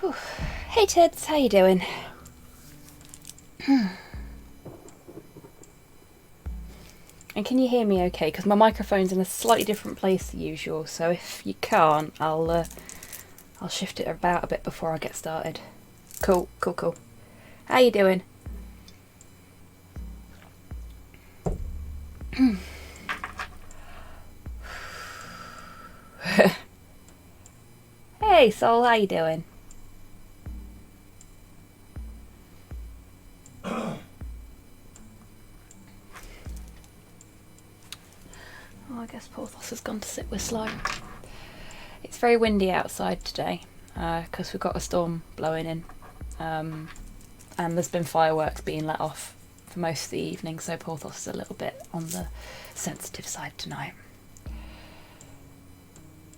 Whew. Hey Tids, how you doing? And can you hear me okay? Because my microphone's in a slightly different place than usual, so if you can't, I'll shift it about a bit before I get started. Cool. How you doing? Hey Soul, how you doing? I guess Porthos has gone to sit with Sly. It's very windy outside today because we've got a storm blowing in, and there's been fireworks being let off for most of the evening, so Porthos is a little bit on the sensitive side tonight.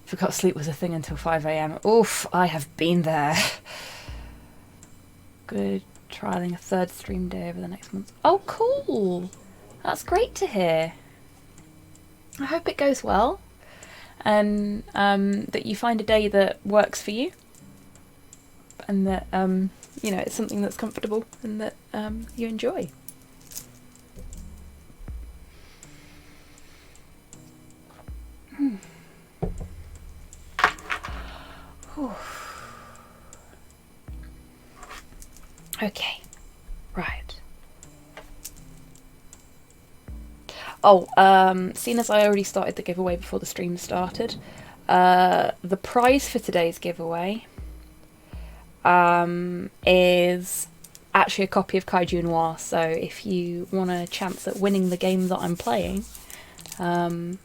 Forgot sleep was a thing until 5 AM. Oof, I have been there. Good, trialling a third stream day over the next month. Oh, cool! That's great to hear. I hope it goes well, and that you find a day that works for you, and that you know, it's something that's comfortable and that you enjoy. Okay, right. Oh, seeing as I already started the giveaway before the stream started, the prize for today's giveaway is actually a copy of Kaiju Noir. So if you want a chance at winning the game that I'm playing, then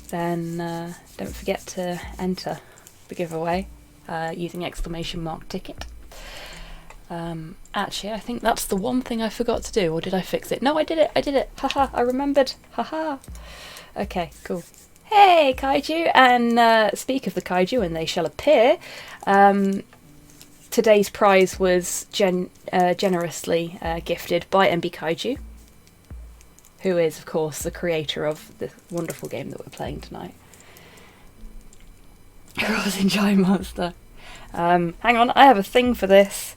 don't forget to enter the giveaway using !ticket. Actually, I think that's the one thing I forgot to do, or did I fix it? No, I did it! Haha, I remembered! Haha! Okay, cool. Hey, Kaiju! And speak of the Kaiju, and they shall appear, today's prize was generously gifted by MB Kaiju, who is, of course, the creator of the wonderful game that we're playing tonight. Rose in Giant Monster. Hang on, I have a thing for this.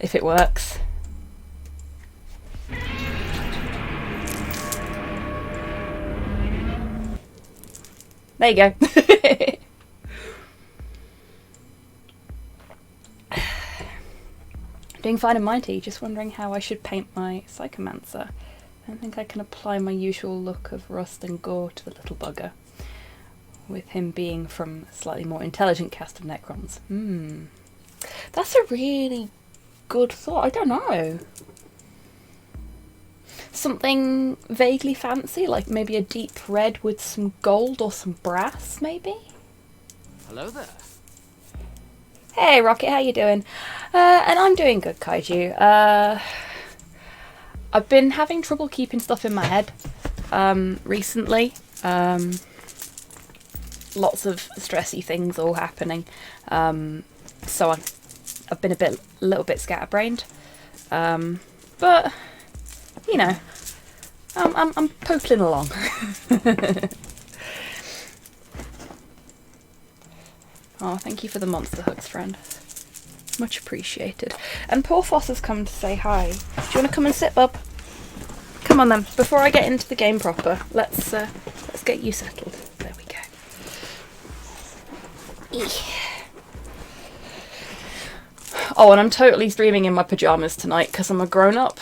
If it works. There you go. Doing fine in my tea, just wondering how I should paint my Psychomancer. I don't think I can apply my usual look of rust and gore to the little bugger, with him being from a slightly more intelligent cast of Necrons. That's a really good thought. I don't know. Something vaguely fancy, like maybe a deep red with some gold or some brass, maybe? Hello there. Hey Rocket, how you doing? And I'm doing good, Kaiju. I've been having trouble keeping stuff in my head recently. Lots of stressy things all happening, so I've been a little bit scatterbrained, but you know, I'm poking along. Oh, thank you for the monster hugs, friend. Much appreciated. And Porthos has come to say hi. Do you want to come and sit, bub? Come on then. Before I get into the game proper, let's get you settled. There we go. Oh, and I'm totally streaming in my pyjamas tonight because I'm a grown-up,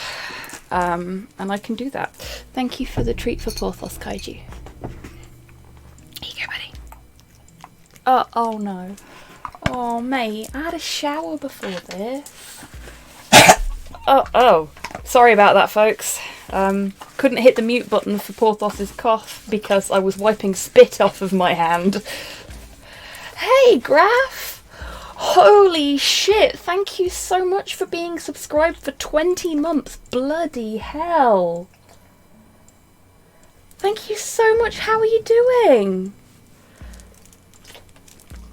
and I can do that. Thank you for the treat for Porthos, Kaiju. Here you go, buddy. Oh no. Oh, mate, I had a shower before this. Oh. Sorry about that, folks. Couldn't hit the mute button for Porthos's cough because I was wiping spit off of my hand. Hey, Graph! Holy shit, thank you so much for being subscribed for 20 months. Bloody hell. Thank you so much. How are you doing?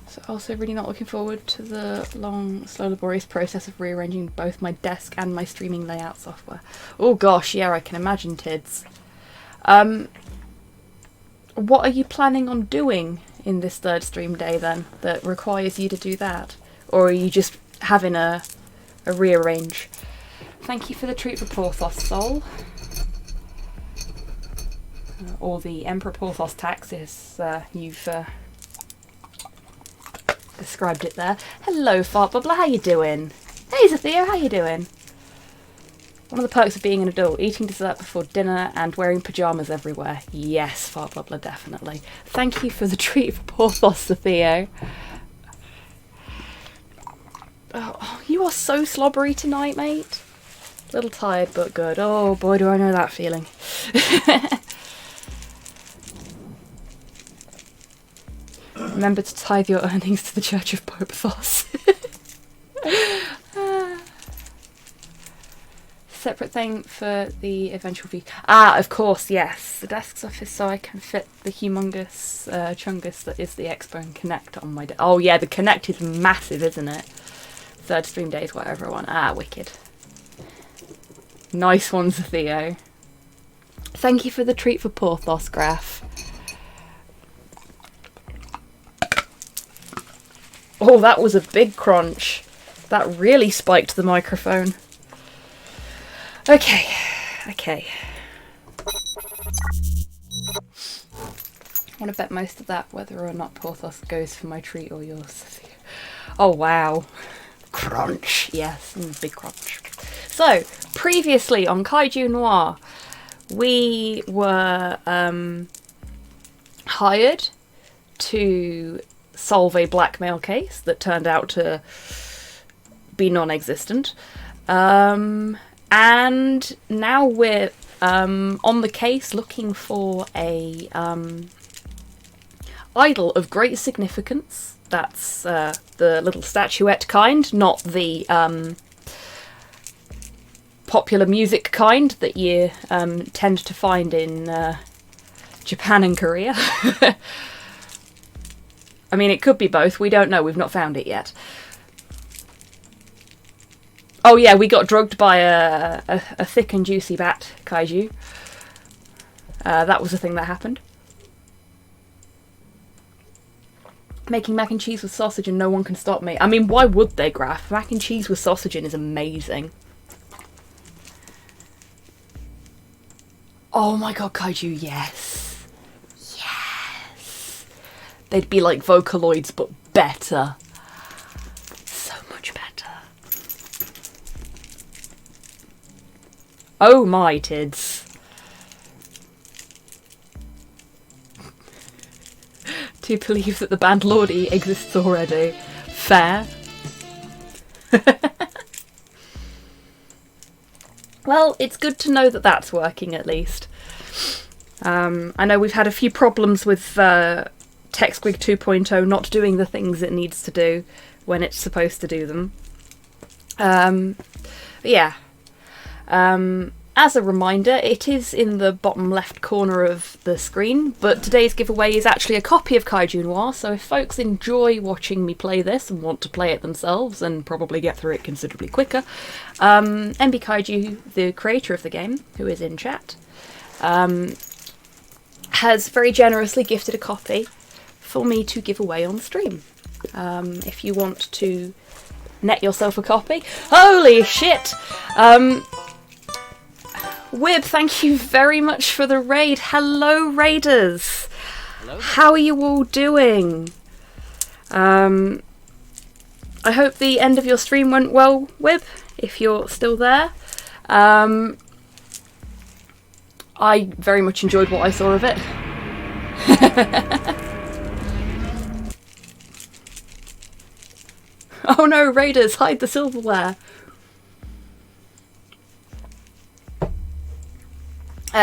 So also really not looking forward to the long, slow, laborious process of rearranging both my desk and my streaming layout software. Oh gosh, yeah, I can imagine, Tids. What are you planning on doing in this third stream day then that requires you to do that? Or are you just having a rearrange? Thank you for the treat for Porthos, Soul. Or the Emperor Porthos tax, you've described it there. Hello, Fart Bubbler, how you doing? Hey, Zatheo, how you doing? One of the perks of being an adult, eating dessert before dinner and wearing pyjamas everywhere. Yes, Fart Bubbler, definitely. Thank you for the treat for Porthos, Zatheo. Oh, you are so slobbery tonight, mate. A little tired, but good. Oh, boy, do I know that feeling. Remember to tithe your earnings to the Church of Pope Thos. Separate thing for the eventual view. Ah, of course, yes. The desk's office so I can fit the humongous chungus that is the Expo and Connect on my oh yeah, the Connect is massive, isn't it? Third stream days, whatever I want. Ah, wicked. Nice ones, Theo. Thank you for the treat for Porthos, Graph. Oh, that was a big crunch. That really spiked the microphone. Okay. I want to bet most of that whether or not Porthos goes for my treat or yours. Oh, wow. Crunch. Yes, big crunch. So, previously on Kaiju Noir, we were hired to solve a blackmail case that turned out to be non-existent. And now we're on the case looking for a idol of great significance. That's the little statuette kind, not the popular music kind that you tend to find in Japan and Korea. I mean, it could be both. We don't know. We've not found it yet. Oh yeah, we got drugged by a thick and juicy bat kaiju. That was the thing that happened. Making mac and cheese with sausage and no one can stop me. I mean, why would they, Graph? Mac and cheese with sausage in is amazing. Oh my god, kaiju, yes. Yes. They'd be like Vocaloids, but better. So much better. Oh my tids. To believe that the band Lordy exists already. Fair. Well, it's good to know that that's working at least. I know we've had a few problems with TechSquig 2.0 not doing the things it needs to do when it's supposed to do them. Yeah. As a reminder, it is in the bottom left corner of the screen, but today's giveaway is actually a copy of Kaiju Noir, so if folks enjoy watching me play this and want to play it themselves and probably get through it considerably quicker, MB Kaiju, the creator of the game, who is in chat, has very generously gifted a copy for me to give away on stream. If you want to net yourself a copy. Holy shit! Wib, thank you very much for the raid. Hello, raiders. Hello. How are you all doing? I hope the end of your stream went well, Wib, if you're still there. I very much enjoyed what I saw of it. Oh no, raiders, hide the silverware.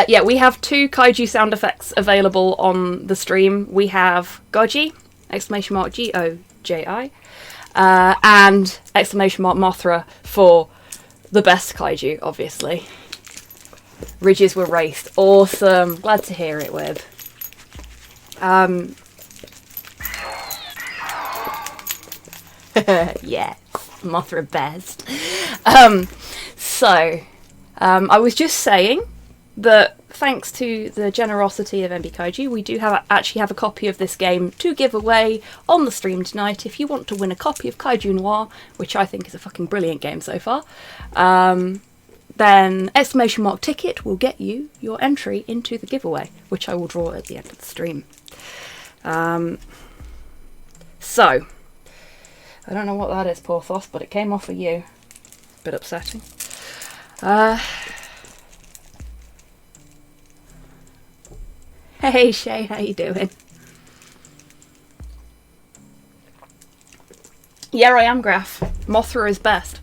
Yeah, we have 2 kaiju sound effects available on the stream. We have Goji, exclamation mark G-O-J-I, and exclamation mark Mothra for the best kaiju, obviously. Ridges were raced. Awesome. Glad to hear it, Wib. Yes, Mothra best. I was just saying that thanks to the generosity of MB Kaiju, we do actually have a copy of this game to give away on the stream tonight. If you want to win a copy of Kaiju Noir, which I think is a fucking brilliant game so far, then !ticket will get you your entry into the giveaway, which I will draw at the end of the stream. So, I don't know what that is, Porthos, but it came off of you. Bit upsetting. Hey Shay, how you doing? Yeah, I am, Graf. Mothra is best.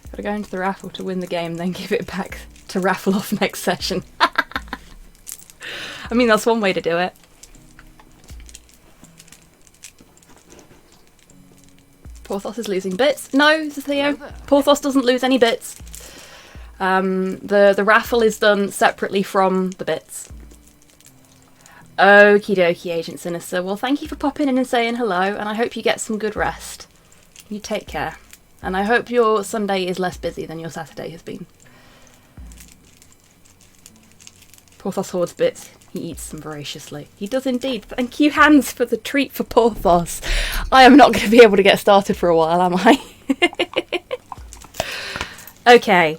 Gotta go into the raffle to win the game, then give it back to raffle off next session. I mean, that's one way to do it. Porthos is losing bits. No, Theo. Porthos doesn't lose any bits. The raffle is done separately from the bits. Okie dokie, Agent Sinister. Well, thank you for popping in and saying hello, and I hope you get some good rest. You take care. And I hope your Sunday is less busy than your Saturday has been. Porthos hoards bits. He eats them voraciously. He does indeed. Thank you, Hans, for the treat for Porthos. I am not going to be able to get started for a while, am I? Okay.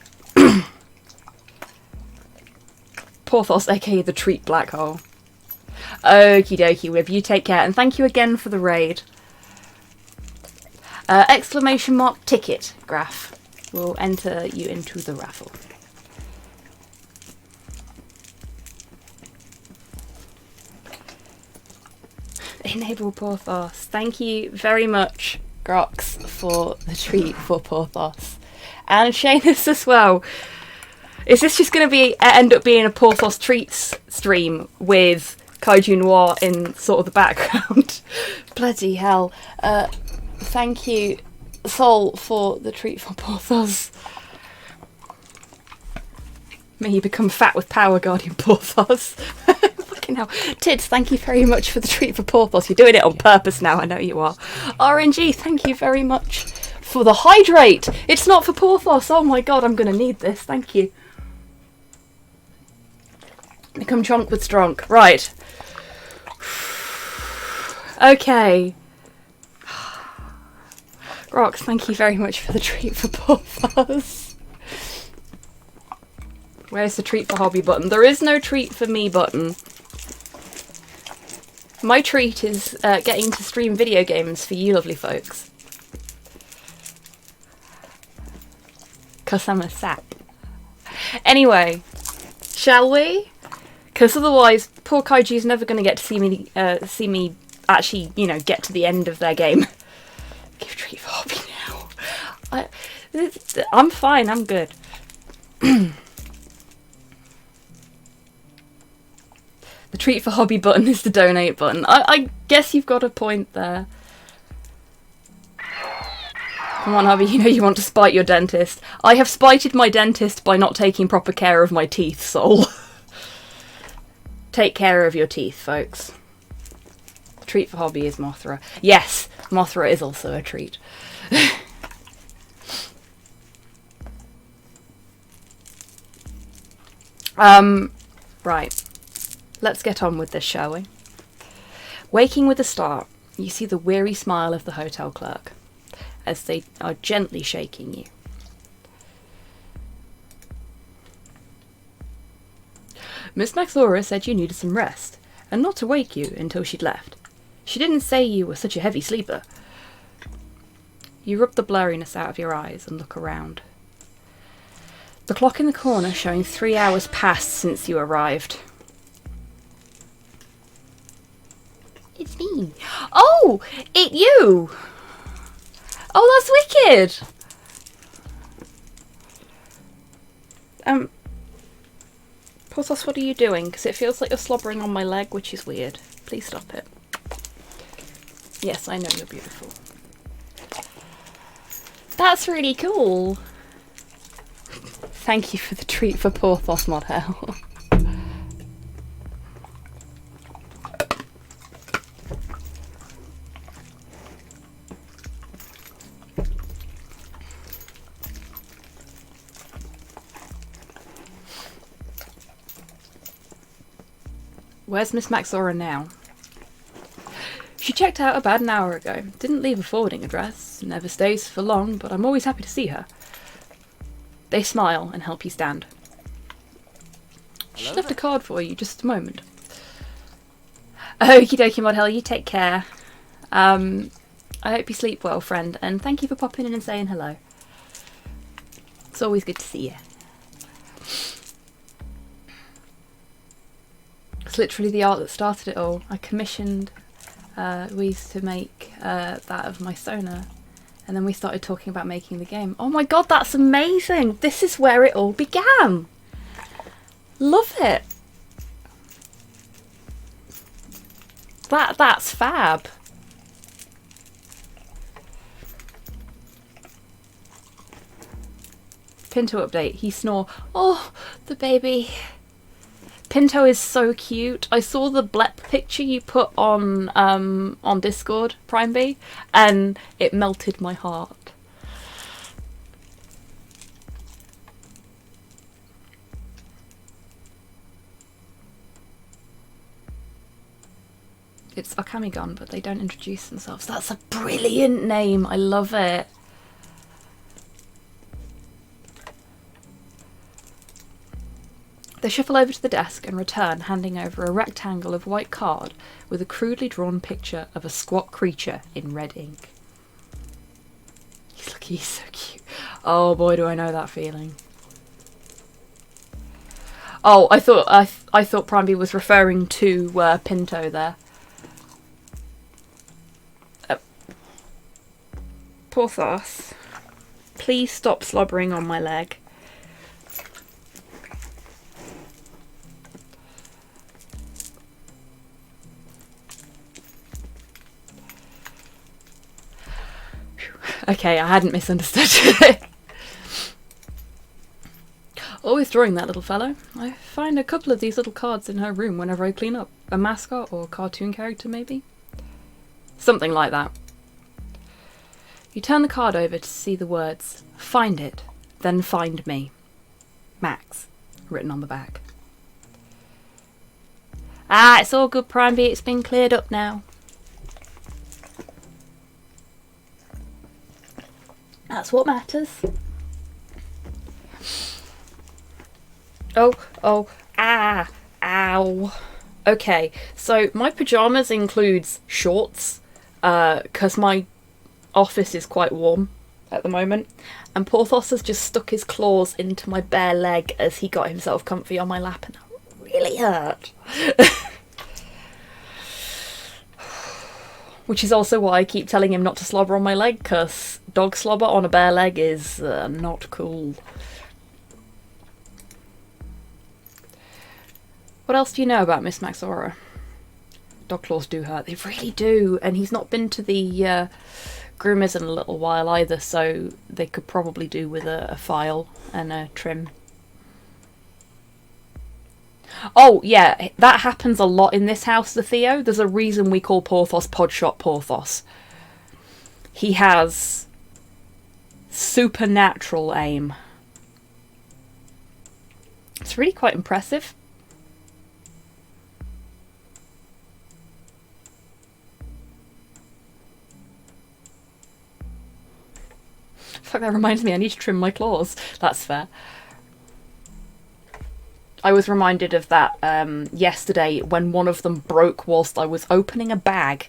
Porthos, aka the treat black hole. Okie dokie, Wib. You take care. And thank you again for the raid. !ticket, Graf. Will enter you into the raffle. Enable Porthos. Thank you very much, Grox, for the treat for Porthos. And Seamus as well. Is this just going to end up being a Porthos treats stream with Kaiju Noir in sort of the background? Bloody hell. Thank you, Sol, for the treat for Porthos. May you become fat with power, Guardian Porthos. Fucking hell. Tids, thank you very much for the treat for Porthos. You're doing it on purpose now, I know you are. RNG, thank you very much for the hydrate. It's not for Porthos. Oh my god, I'm going to need this. Thank you. Become drunk with strong. Right. Okay. Rox, thank you very much for the treat for Porthos. Where's the treat for hobby button? There is no treat for me button. My treat is getting to stream video games for you lovely folks. 'Cause I'm a sap. Anyway, shall we? Because otherwise, poor Kaiju's never going to get to see me actually, you know, get to the end of their game. Give treat for hobby now. I'm fine, I'm good. The treat for hobby button is the donate button. I guess you've got a point there. Come on, hubby, you know you want to spite your dentist. I have spited my dentist by not taking proper care of my teeth, Sol. Take care of your teeth, folks. The treat for hobby is Mothra. Yes, Mothra is also a treat. Right. Let's get on with this, shall we? Waking with a start, you see the weary smile of the hotel clerk as they are gently shaking you. Miss Maxora said you needed some rest, and not to wake you until she'd left. She didn't say you were such a heavy sleeper. You rub the blurriness out of your eyes and look around. The clock in the corner showing 3 hours passed since you arrived. It's me. Oh, it you. Oh, that's wicked. Porthos, what are you doing? Because it feels like you're slobbering on my leg, which is weird. Please stop it. Yes, I know you're beautiful. That's really cool. Thank you for the treat for Porthos, Mod Hell. Where's Miss Maxora now? She checked out about an hour ago. Didn't leave a forwarding address. Never stays for long, but I'm always happy to see her. They smile and help you stand. She left a card for you, just a moment. Okie dokie, Modhell, you take care. I hope you sleep well, friend, and thank you for popping in and saying hello. It's always good to see you. It's literally the art that started it all. I commissioned Louise to make that of my Sona, and then we started talking about making the game. Oh my god, that's amazing! This is where it all began! Love it! That's fab! Pinto update. He snore. Oh, the baby. Pinto is so cute. I saw the blep picture you put on Discord, Prime B, and it melted my heart. It's Okamigon, but they don't introduce themselves. That's a brilliant name. I love it. They shuffle over to the desk and return, handing over a rectangle of white card with a crudely drawn picture of a squat creature in red ink. He's so cute. Oh boy, do I know that feeling. Oh, I thought Prime B was referring to Pinto there. Porthos, please stop slobbering on my leg. Okay, I hadn't misunderstood. Always drawing that little fellow. I find a couple of these little cards in her room whenever I clean up. A mascot or cartoon character, maybe? Something like that. You turn the card over to see the words, "Find it, then find me. Max," written on the back. Ah, it's all good, Prime B. It's been cleared up now. That's what matters. Oh, ow. Okay, so my pyjamas includes shorts, because my office is quite warm at the moment, and Porthos has just stuck his claws into my bare leg as he got himself comfy on my lap, and that really hurt. Which is also why I keep telling him not to slobber on my leg, because dog slobber on a bare leg is not cool. What else do you know about Miss Maxora? Dog claws do hurt. They really do. And he's not been to the groomers in a little while either, so they could probably do with a file and a trim. Oh, yeah, that happens a lot in this house, the Theo. There's a reason we call Porthos Podshot Porthos. He has supernatural aim. It's really quite impressive. Fuck, that reminds me, I need to trim my claws. That's fair. I was reminded of that yesterday when one of them broke whilst I was opening a bag.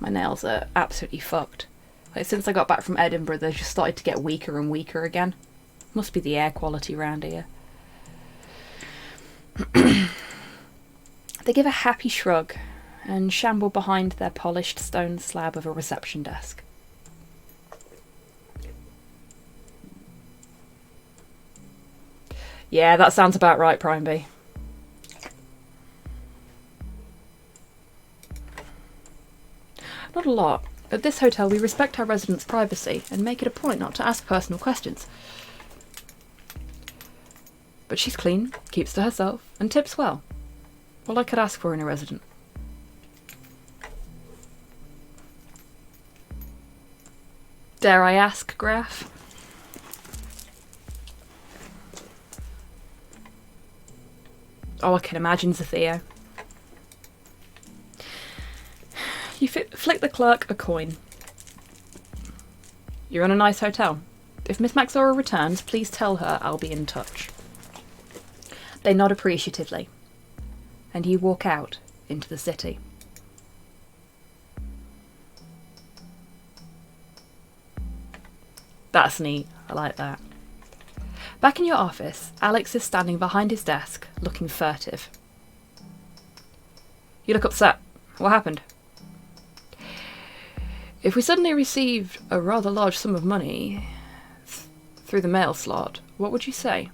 My nails are absolutely fucked. Like, since I got back from Edinburgh, they just started to get weaker and weaker again. Must be the air quality around here. They give a happy shrug and shamble behind their polished stone slab of a reception desk. Yeah, that sounds about right, Prime B. Not a lot. At this hotel, we respect our residents' privacy and make it a point not to ask personal questions. But she's clean, keeps to herself, and tips well. All I could ask for in a resident. Dare I ask, Graf? Oh, I can imagine, Theo. You flick the clerk a coin. You're in a nice hotel. If Miss Maxora returns, please tell her I'll be in touch. They nod appreciatively, and you walk out into the city. That's neat. I like that. Back in your office, Alex is standing behind his desk, looking furtive. You look upset. What happened? If we suddenly received a rather large sum of money through the mail slot, what would you say?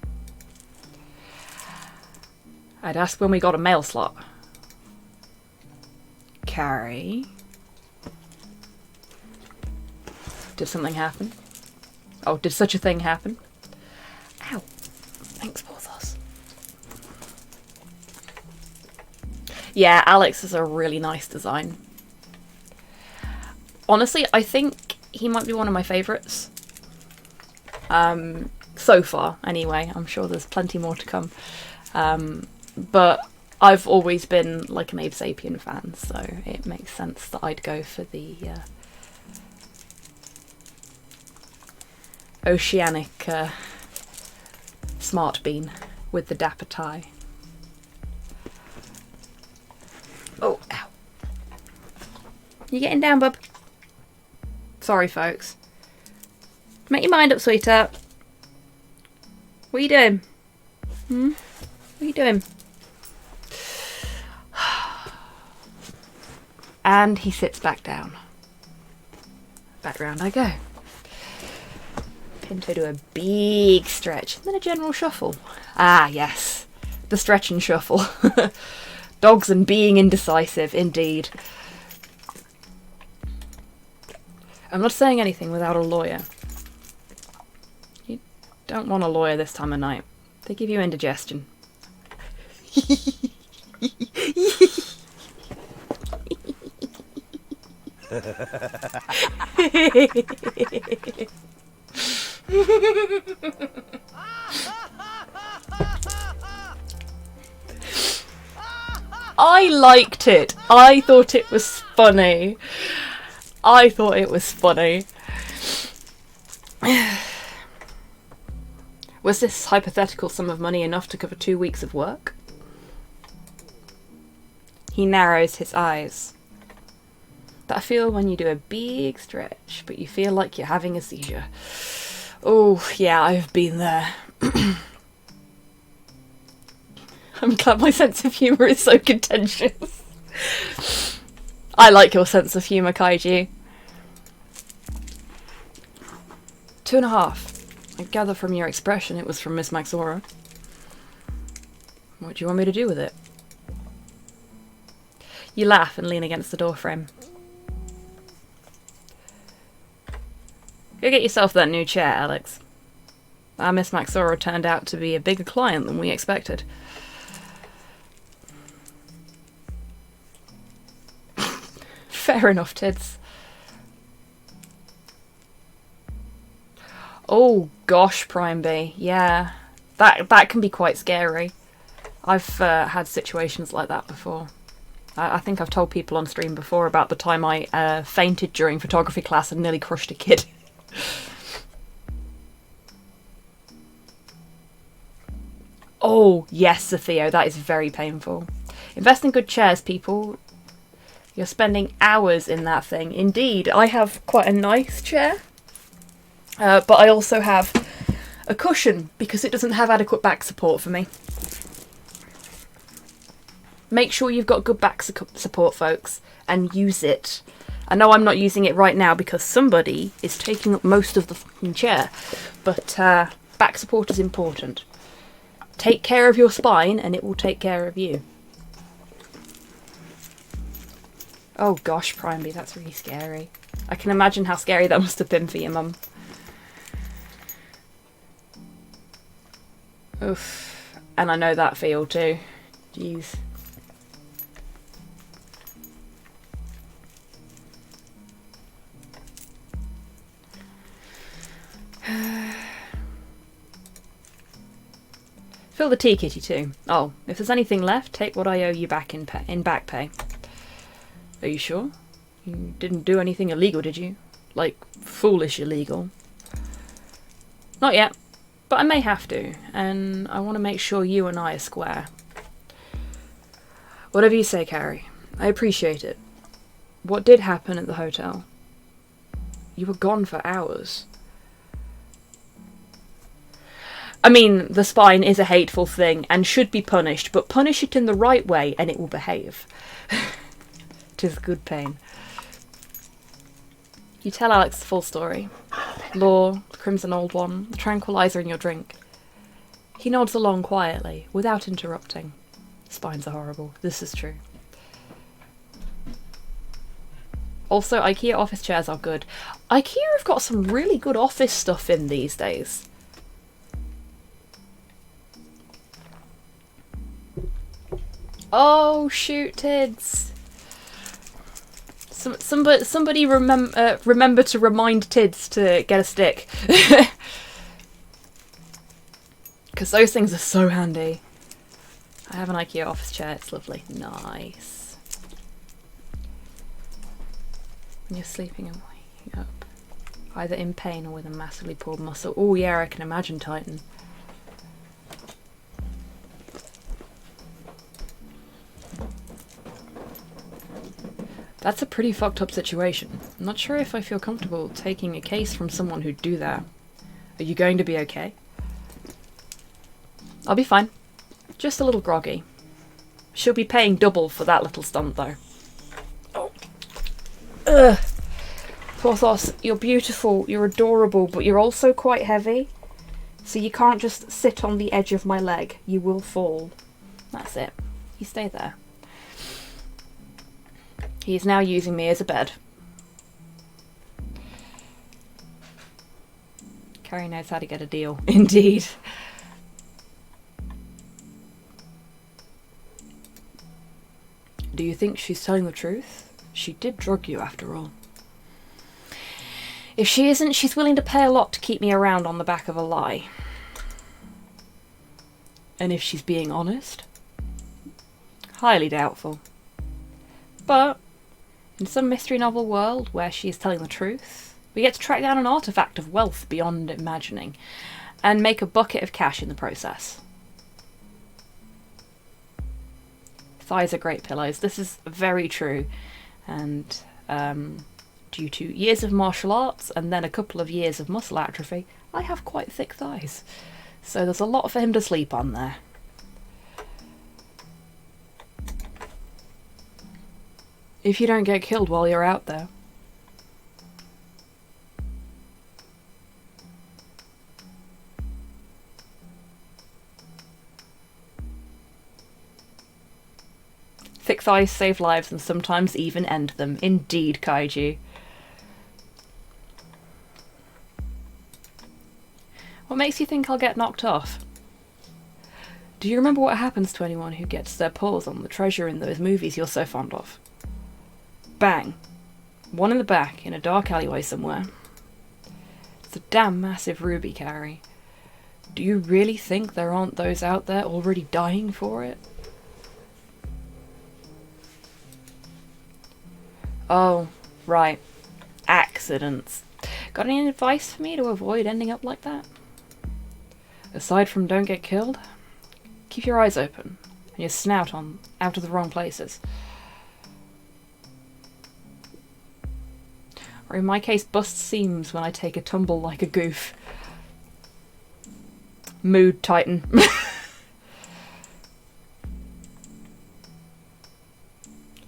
I'd ask when we got a mail slot. Carrie? Did something happen? Oh, did such a thing happen? Ow. Thanks, Porthos. Yeah, Alex is a really nice design. Honestly, I think he might be one of my favourites. So far, anyway. I'm sure there's plenty more to come. But I've always been like an Abe Sapien fan, so it makes sense that I'd go for the oceanic smart bean with the dapper tie. Oh, ow. You getting down, bub? Sorry, folks. Make your mind up, sweetheart. What are you doing? What are you doing? And he sits back down. Back round I go. Pinto do a big stretch, then a general shuffle. Ah, yes. The stretch and shuffle. Dogs and being indecisive, indeed. I'm not saying anything without a lawyer. You don't want a lawyer this time of night. They give you indigestion. I liked it. I thought it was funny. Was this hypothetical sum of money enough to cover 2 weeks of work? He narrows his eyes. That feel when you do a big stretch, but you feel like you're having a seizure. Oh, yeah, I've been there. I'm glad my sense of humour is so contentious. I like your sense of humour, Kaiju. 2.5. I gather from your expression it was from Miss Maxora. What do you want me to do with it? You laugh and lean against the door frame. Go get yourself that new chair, Alex. Our Miss Maxora turned out to be a bigger client than we expected. Fair enough, Tids. Oh gosh, Prime B. Yeah, that can be quite scary. I've had situations like that before. I think I've told people on stream before about the time I fainted during photography class and nearly crushed a kid. Oh, yes, Sir Theo, that is very painful. Invest in good chairs, people. You're spending hours in that thing. Indeed, I have quite a nice chair. But I also have a cushion because it doesn't have adequate back support for me. Make sure you've got good back support, folks, and use it. I know I'm not using it right now because somebody is taking up most of the fucking chair, but back support is important. Take care of your spine and it will take care of you. Oh gosh, Primeby, that's really scary. I can imagine how scary that must have been for your mum. Oof. And I know that feel too. Jeez. Fill the tea kitty too. Oh, if there's anything left, take what I owe you back in back pay. Are you sure? You didn't do anything illegal, did you? Like, foolish illegal? Not yet, but I may have to, and I want to make sure you and I are square. Whatever you say, Carrie. I appreciate it. What did happen at the hotel? You were gone for hours. I mean, the spine is a hateful thing and should be punished, but punish it in the right way and it will behave. 'Tis good pain. You tell Alex the full story. Law, the Crimson Old One, the tranquilizer in your drink. He nods along quietly, without interrupting. Spines are horrible. This is true. Also, IKEA office chairs are good. IKEA have got some really good office stuff in these days. Oh, shoot, Tids. Somebody remember to remind Tids to get a stick. Because those things are so handy. I have an IKEA office chair, it's lovely. Nice. When you're sleeping and waking up, either in pain or with a massively pulled muscle. Oh yeah, I can imagine, Titan. That's a pretty fucked up situation. I'm not sure if I feel comfortable taking a case from someone who'd do that. Are you going to be okay? I'll be fine. Just a little groggy. She'll be paying double for that little stunt though. Oh. Ugh. Porthos, you're beautiful, you're adorable, but you're also quite heavy. So you can't just sit on the edge of my leg. You will fall. That's it. You stay there. He is now using me as a bed. Carrie knows how to get a deal. Indeed. Do you think she's telling the truth? She did drug you after all. If she isn't, she's willing to pay a lot to keep me around on the back of a lie. And if she's being honest? Highly doubtful. But in some mystery novel world where she is telling the truth, we get to track down an artifact of wealth beyond imagining and make a bucket of cash in the process. Thighs are great pillows. This is very true. And due to years of martial arts and then a couple of years of muscle atrophy, I have quite thick thighs. So there's a lot for him to sleep on there. If you don't get killed while you're out there. Thick thighs save lives and sometimes even end them. Indeed, Kaiju. What makes you think I'll get knocked off? Do you remember what happens to anyone who gets their paws on the treasure in those movies you're so fond of? Bang. One in the back in a dark alleyway somewhere. It's a damn massive ruby, Carrie. Do you really think there aren't those out there already dying for it? Oh, right. Accidents. Got any advice for me to avoid ending up like that? Aside from don't get killed, keep your eyes open and your snout on out of the wrong places. Or in my case, bust seams when I take a tumble like a goof. Mood, Titan.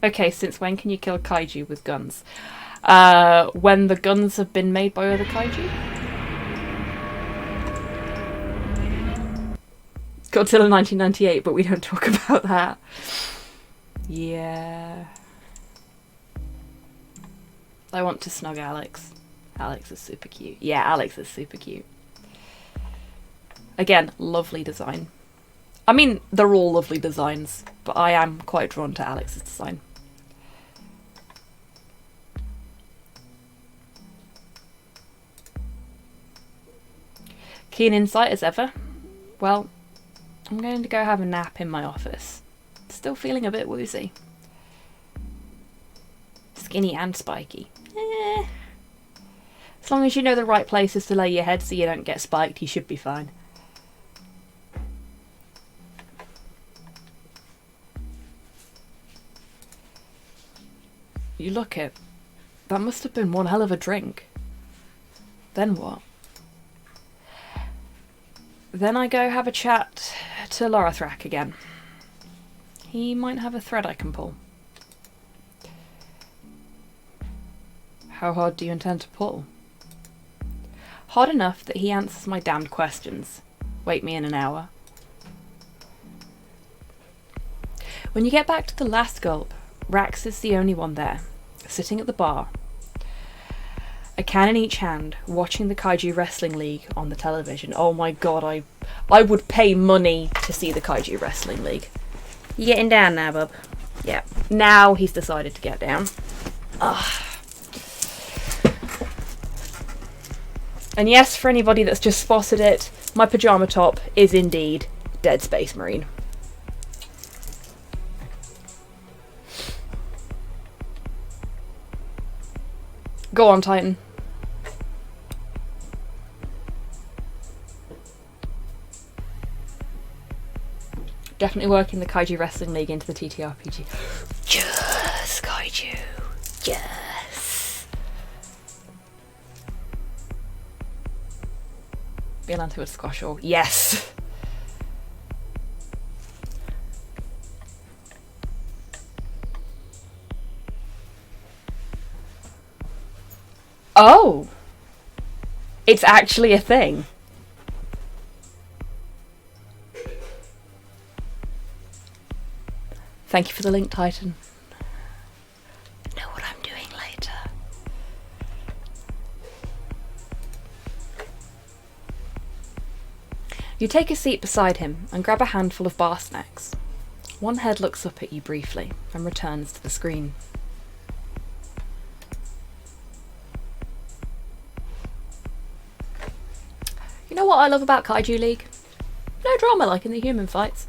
Okay, since when can you kill kaiju with guns? When the guns have been made by other kaiju? Godzilla 1998, but we don't talk about that. Yeah. I want to snug Alex. Alex is super cute. Yeah, Alex is super cute. Again, lovely design. I mean, they're all lovely designs, but I am quite drawn to Alex's design. Keen insight as ever. Well, I'm going to go have a nap in my office. Still feeling a bit woozy. Skinny and spiky. As long as you know the right places to lay your head so you don't get spiked, you should be fine. You look it. That must have been one hell of a drink. Then what? Then I go have a chat to Lorathrak again. He might have a thread I can pull. How hard do you intend to pull? Hard enough that he answers my damned questions. Wait me in an hour. When you get back to the last gulp, Rax is the only one there, sitting at the bar. A can in each hand, watching the Kaiju Wrestling League on the television. Oh my god, I would pay money to see the Kaiju Wrestling League. You getting down now, bub? Yeah. Now he's decided to get down. Ugh. And yes, for anybody that's just spotted it, my pyjama top is indeed Dead Space Marine. Go on, Titan. Definitely working the Kaiju Wrestling League into the TTRPG. Yes, Kaiju. Yes. Biolante would squash all. Yes. Oh. It's actually a thing. Thank you for the link, Titan. I know what I'm doing later. You take a seat beside him and grab a handful of bar snacks. One head looks up at you briefly and returns to the screen. You know what I love about Kaiju League? No drama like in the human fights.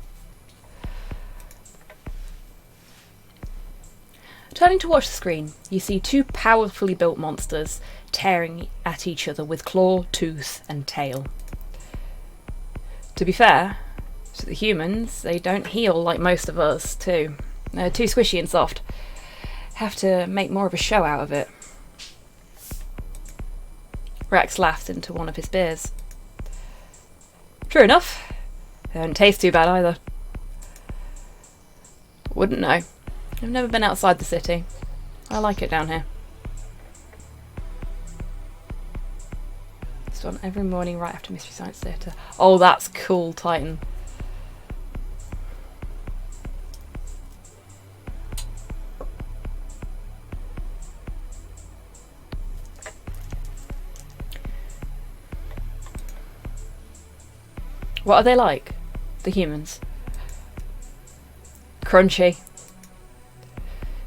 Turning to watch the screen, you see two powerfully built monsters tearing at each other with claw, tooth, and tail. To be fair to the humans, they don't heal like most of us, too. They're too squishy and soft. Have to make more of a show out of it. Rex laughs into one of his beers. True enough. They don't taste too bad either. Wouldn't know. I've never been outside the city. I like it down here. It's on every morning right after Mystery Science Theatre. Oh, that's cool, Titan. What are they like? The humans. Crunchy.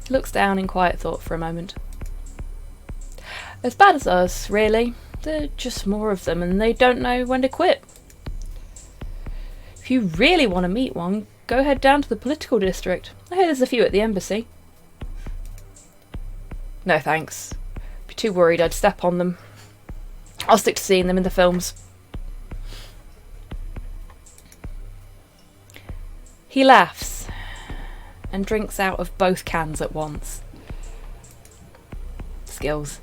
He looks down in quiet thought for a moment. As bad as us, really. They're just more of them and they don't know when to quit. If you really want to meet one, go head down to the political district. I hear there's a few at the embassy. No thanks. Be too worried I'd step on them. I'll stick to seeing them in the films. He laughs and drinks out of both cans at once. Skills.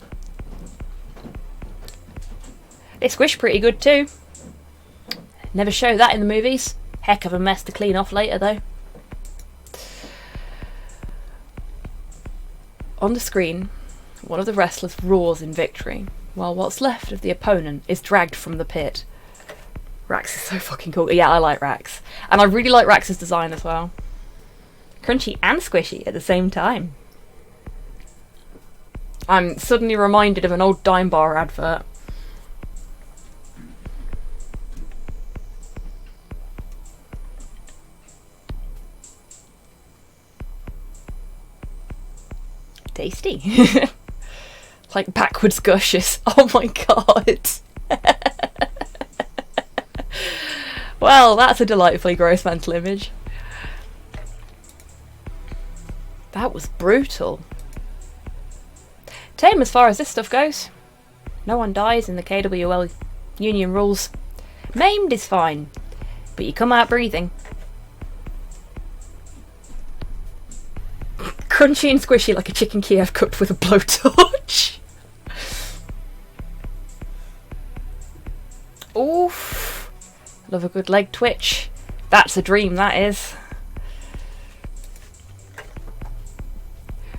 They squish pretty good too. Never show that in the movies. Heck of a mess to clean off later though. On the screen, one of the wrestlers roars in victory, while what's left of the opponent is dragged from the pit. Rax is so fucking cool. Yeah, I like Rax. And I really like Rax's design as well. Crunchy and squishy at the same time. I'm suddenly reminded of an old Dime Bar advert. Tasty. Like backwards gushes. Oh my god. Wow, Well, that's a delightfully gross mental image. That was brutal. Tame as far as this stuff goes. No one dies in the KWL union rules. Maimed is fine, but you come out breathing. Crunchy and squishy like a chicken Kiev cooked with a blowtorch. Oof. Love a good leg twitch. That's a dream, that is.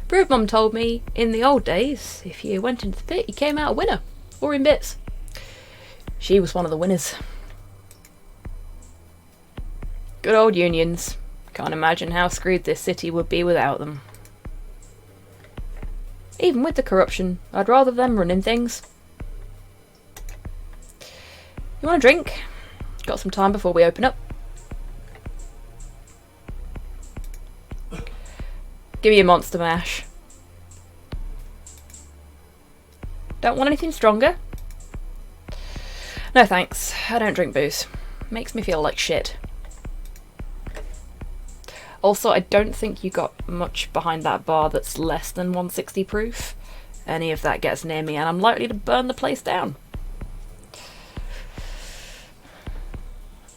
Brood Mum told me in the old days, if you went into the pit, you came out a winner. Or in bits. She was one of the winners. Good old unions. Can't imagine how screwed this city would be without them. Even with the corruption, I'd rather them running things. You want a drink? Got some time before we open up. Give me a monster mash. Don't want anything stronger? No thanks, I don't drink booze. Makes me feel like shit. Also, I don't think you got much behind that bar that's less than 160 proof. Any of that gets near me and I'm likely to burn the place down.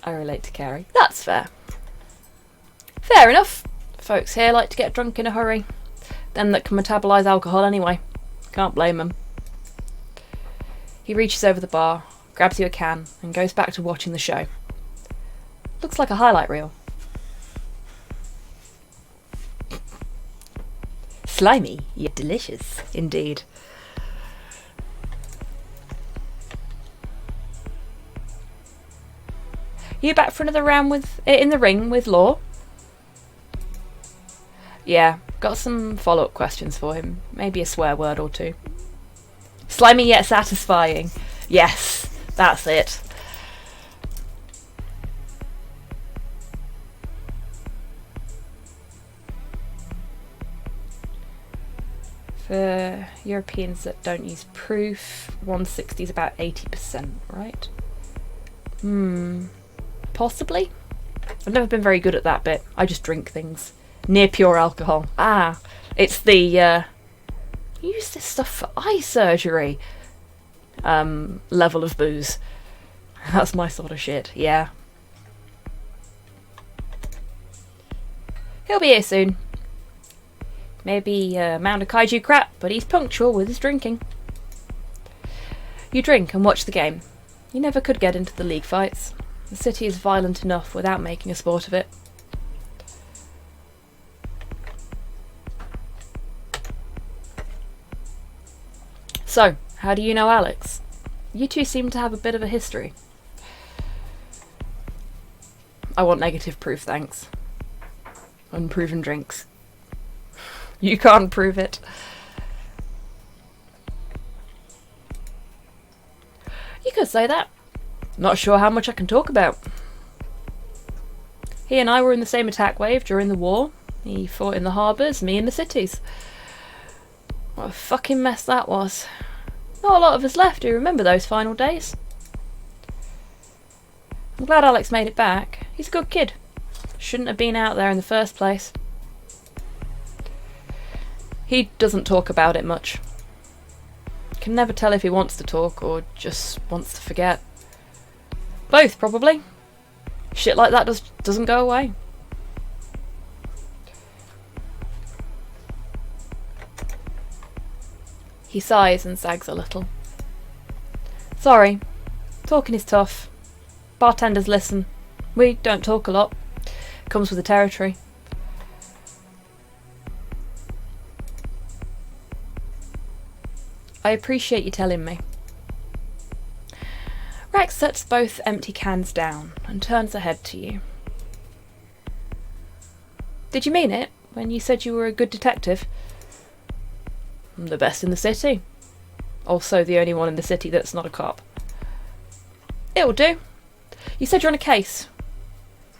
I relate to Carrie. That's fair. Fair enough. Folks here like to get drunk in a hurry. Them that can metabolise alcohol anyway. Can't blame them. He reaches over the bar, grabs you a can, and goes back to watching the show. Looks like a highlight reel. Slimy, yet delicious, indeed. You back for another round with in the ring with Law? Yeah, got some follow-up questions for him. Maybe a swear word or two. Slimy yet satisfying. Yes, that's it. For Europeans that don't use proof, 160 is about 80%, right? Possibly? I've never been very good at that bit. I just drink things. Near pure alcohol. Ah, it's the, use this stuff for eye surgery level of booze. That's my sort of shit, yeah. He'll be here soon. Maybe a mound of kaiju crap, but he's punctual with his drinking. You drink and watch the game. You never could get into the league fights. The city is violent enough without making a sport of it. So, how do you know Alex? You two seem to have a bit of a history. I want negative proof, thanks. Unproven drinks. You can't prove it. You could say that. Not sure how much I can talk about. He and I were in the same attack wave during the war. He fought in the harbours, me in the cities. What a fucking mess that was. Not a lot of us left who remember those final days. I'm glad Alex made it back. He's a good kid. Shouldn't have been out there in the first place. He doesn't talk about it much. Can never tell if he wants to talk or just wants to forget. Both, probably. Shit like that doesn't go away. He sighs and sags a little. Sorry, talking is tough. Bartenders listen. We don't talk a lot. Comes with the territory. I appreciate you telling me. Rex sets both empty cans down and turns her head to you. Did you mean it when you said you were a good detective? I'm the best in the city. Also the only one in the city that's not a cop. It'll do. You said you're on a case.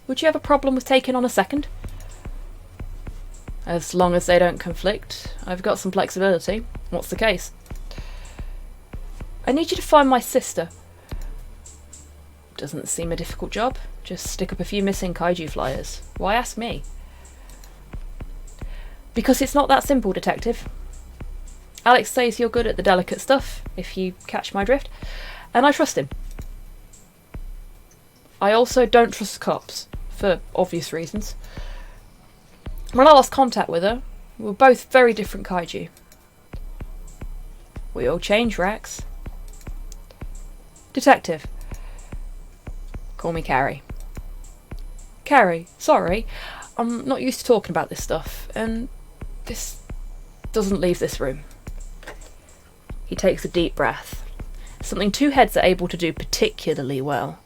Would you have a problem with taking on a second? As long as they don't conflict, I've got some flexibility. What's the case? I need you to find my sister. Doesn't seem a difficult job. Just stick up a few missing kaiju flyers. Why ask me? Because it's not that simple, Detective. Alex says you're good at the delicate stuff, if you catch my drift, and I trust him. I also don't trust cops, for obvious reasons. When I lost contact with her, we were both very different kaiju. We all change, Rex. Detective. Call me Carrie. Carrie, sorry. I'm not used to talking about this stuff, and this doesn't leave this room. He takes a deep breath. Something two heads are able to do particularly well.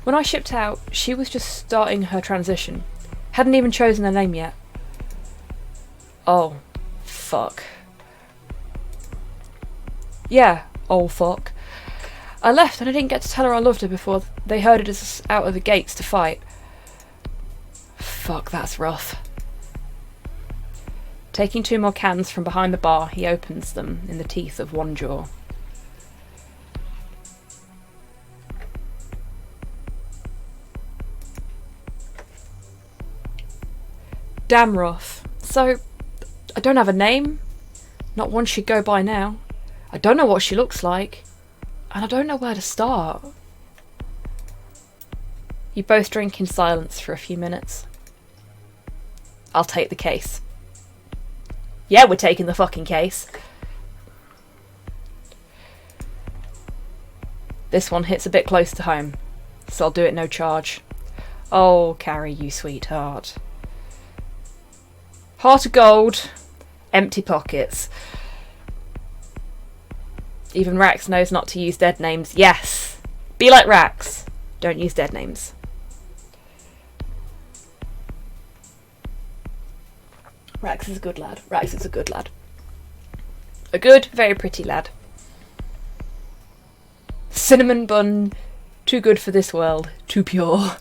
When I shipped out, she was just starting her transition. Hadn't even chosen her name yet. Oh, fuck. Yeah, oh fuck. I left and I didn't get to tell her I loved her before they herded us out of the gates to fight. Fuck, that's rough. Taking 2 more cans from behind the bar, he opens them in the teeth of one jaw. Damn rough. So, I don't have a name. Not one she'd go by now. I don't know what she looks like. And I don't know where to start. You both drink in silence for a few minutes. I'll take the case. Yeah, we're taking the fucking case. This one hits a bit close to home, so I'll do it no charge. Oh, Carrie, you sweetheart. Heart of gold, empty pockets. Even Rax knows not to use dead names. Yes! Be like Rax. Don't use dead names. Rax is a good lad. Rax is a good lad. A good, very pretty lad. Cinnamon bun, too good for this world, too pure.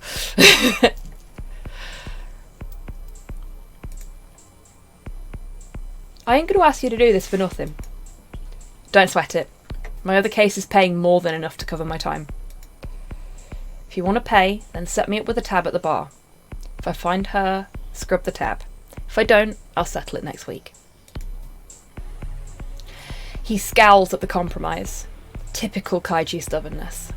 I ain't going to ask you to do this for nothing. Don't sweat it. My other case is paying more than enough to cover my time. If you want to pay, then set me up with a tab at the bar. If I find her, scrub the tab. If I don't, I'll settle it next week. He scowls at the compromise. Typical kaiju stubbornness.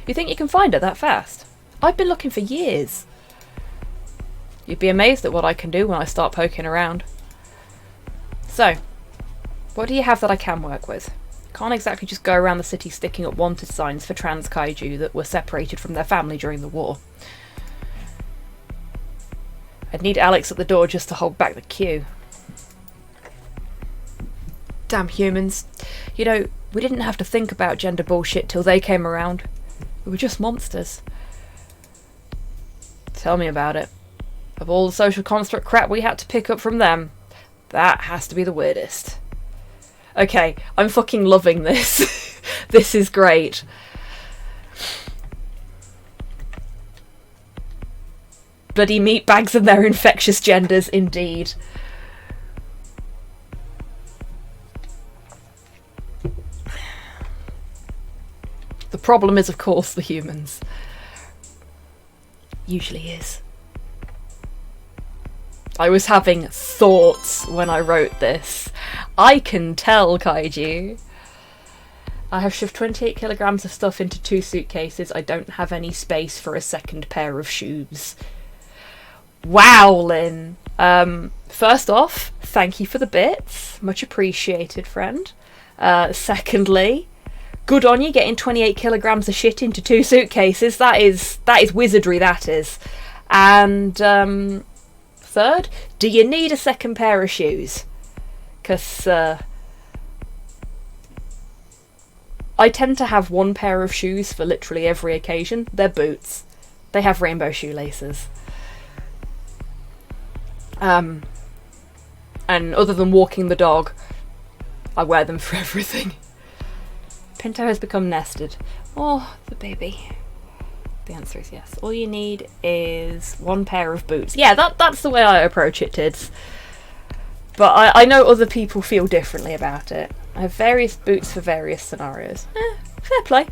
You think you can find her that fast? I've been looking for years. You'd be amazed at what I can do when I start poking around. So, what do you have that I can work with? Can't exactly just go around the city sticking up wanted signs for trans kaiju that were separated from their family during the war. I'd need Alex at the door just to hold back the queue. Damn humans. You know, we didn't have to think about gender bullshit till they came around. We were just monsters. Tell me about it. Of all the social construct crap we had to pick up from them, that has to be the weirdest. Okay, I'm fucking loving this. This is great. Bloody meatbags and their infectious genders, indeed. The problem is, of course, the humans. Usually is. I was having thoughts when I wrote this. I can tell, Kaiju. I have shoved 28 kilograms of stuff into 2 suitcases. I don't have any space for a second pair of shoes. Wow, Lynn. First off, thank you for the bits. Much appreciated, friend. Secondly, good on you getting 28 kilograms of shit into 2 suitcases. That is wizardry, that is. And third, do you need a second pair of shoes? Because I tend to have 1 pair of shoes for literally every occasion. They're boots. They have rainbow shoelaces. And other than walking the dog, I wear them for everything. Pinto has become nested. Oh, the baby. The answer is yes. All you need is 1 pair of boots. Yeah, that's the way I approach it, Tids. But I know other people feel differently about it. I have various boots for various scenarios. Fair play.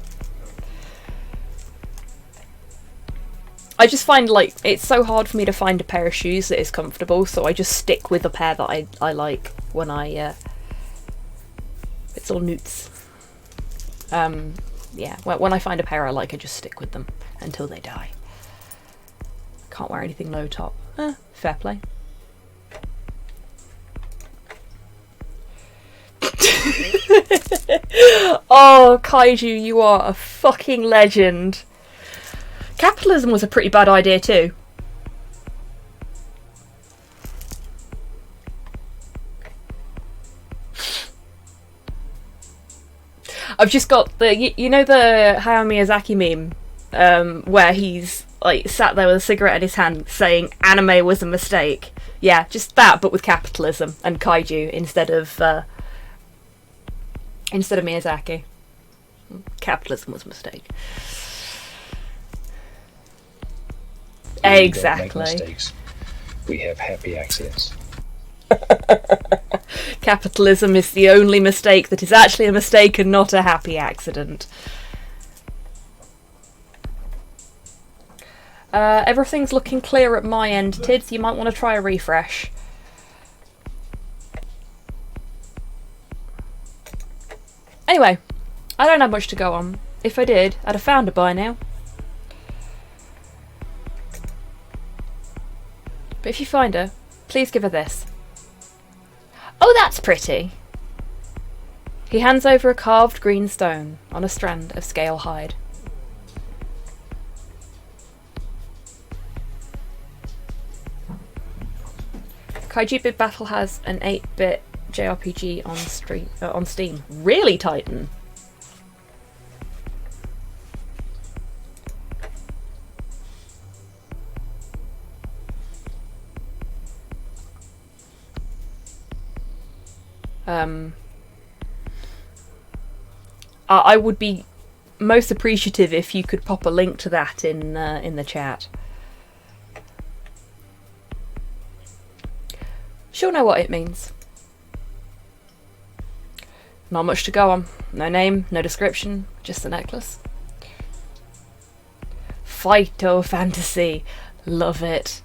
I just find, like, it's so hard for me to find a pair of shoes that is comfortable, so I just stick with the pair that I like when it's all newts. Yeah, when I find a pair I like, I just stick with them until they die. Can't wear anything low top. Fair play. Oh, Kaiju, you are a fucking legend. Capitalism was a pretty bad idea too. I've just got the, you know the Hayao Miyazaki meme, where he's like sat there with a cigarette in his hand saying anime was a mistake. Yeah, just that, but with capitalism and kaiju instead of Miyazaki. Capitalism was a mistake. Exactly. We don't make mistakes. We have happy accidents. Capitalism is the only mistake that is actually a mistake and not a happy accident. Everything's looking clear at my end, Tids. You might want to try a refresh. Anyway, I don't have much to go on. If I did, I'd have found her by now. But if you find her, please give her this. Oh, that's pretty. He hands over a carved green stone on a strand of scale hide. Kaiju Big Battle has an 8-bit JRPG on Steam. Really, Titan? I would be most appreciative if you could pop a link to that in the chat. She'll know what it means. Not much to go on. No name, no description, just the necklace. Phyto fantasy. Love it.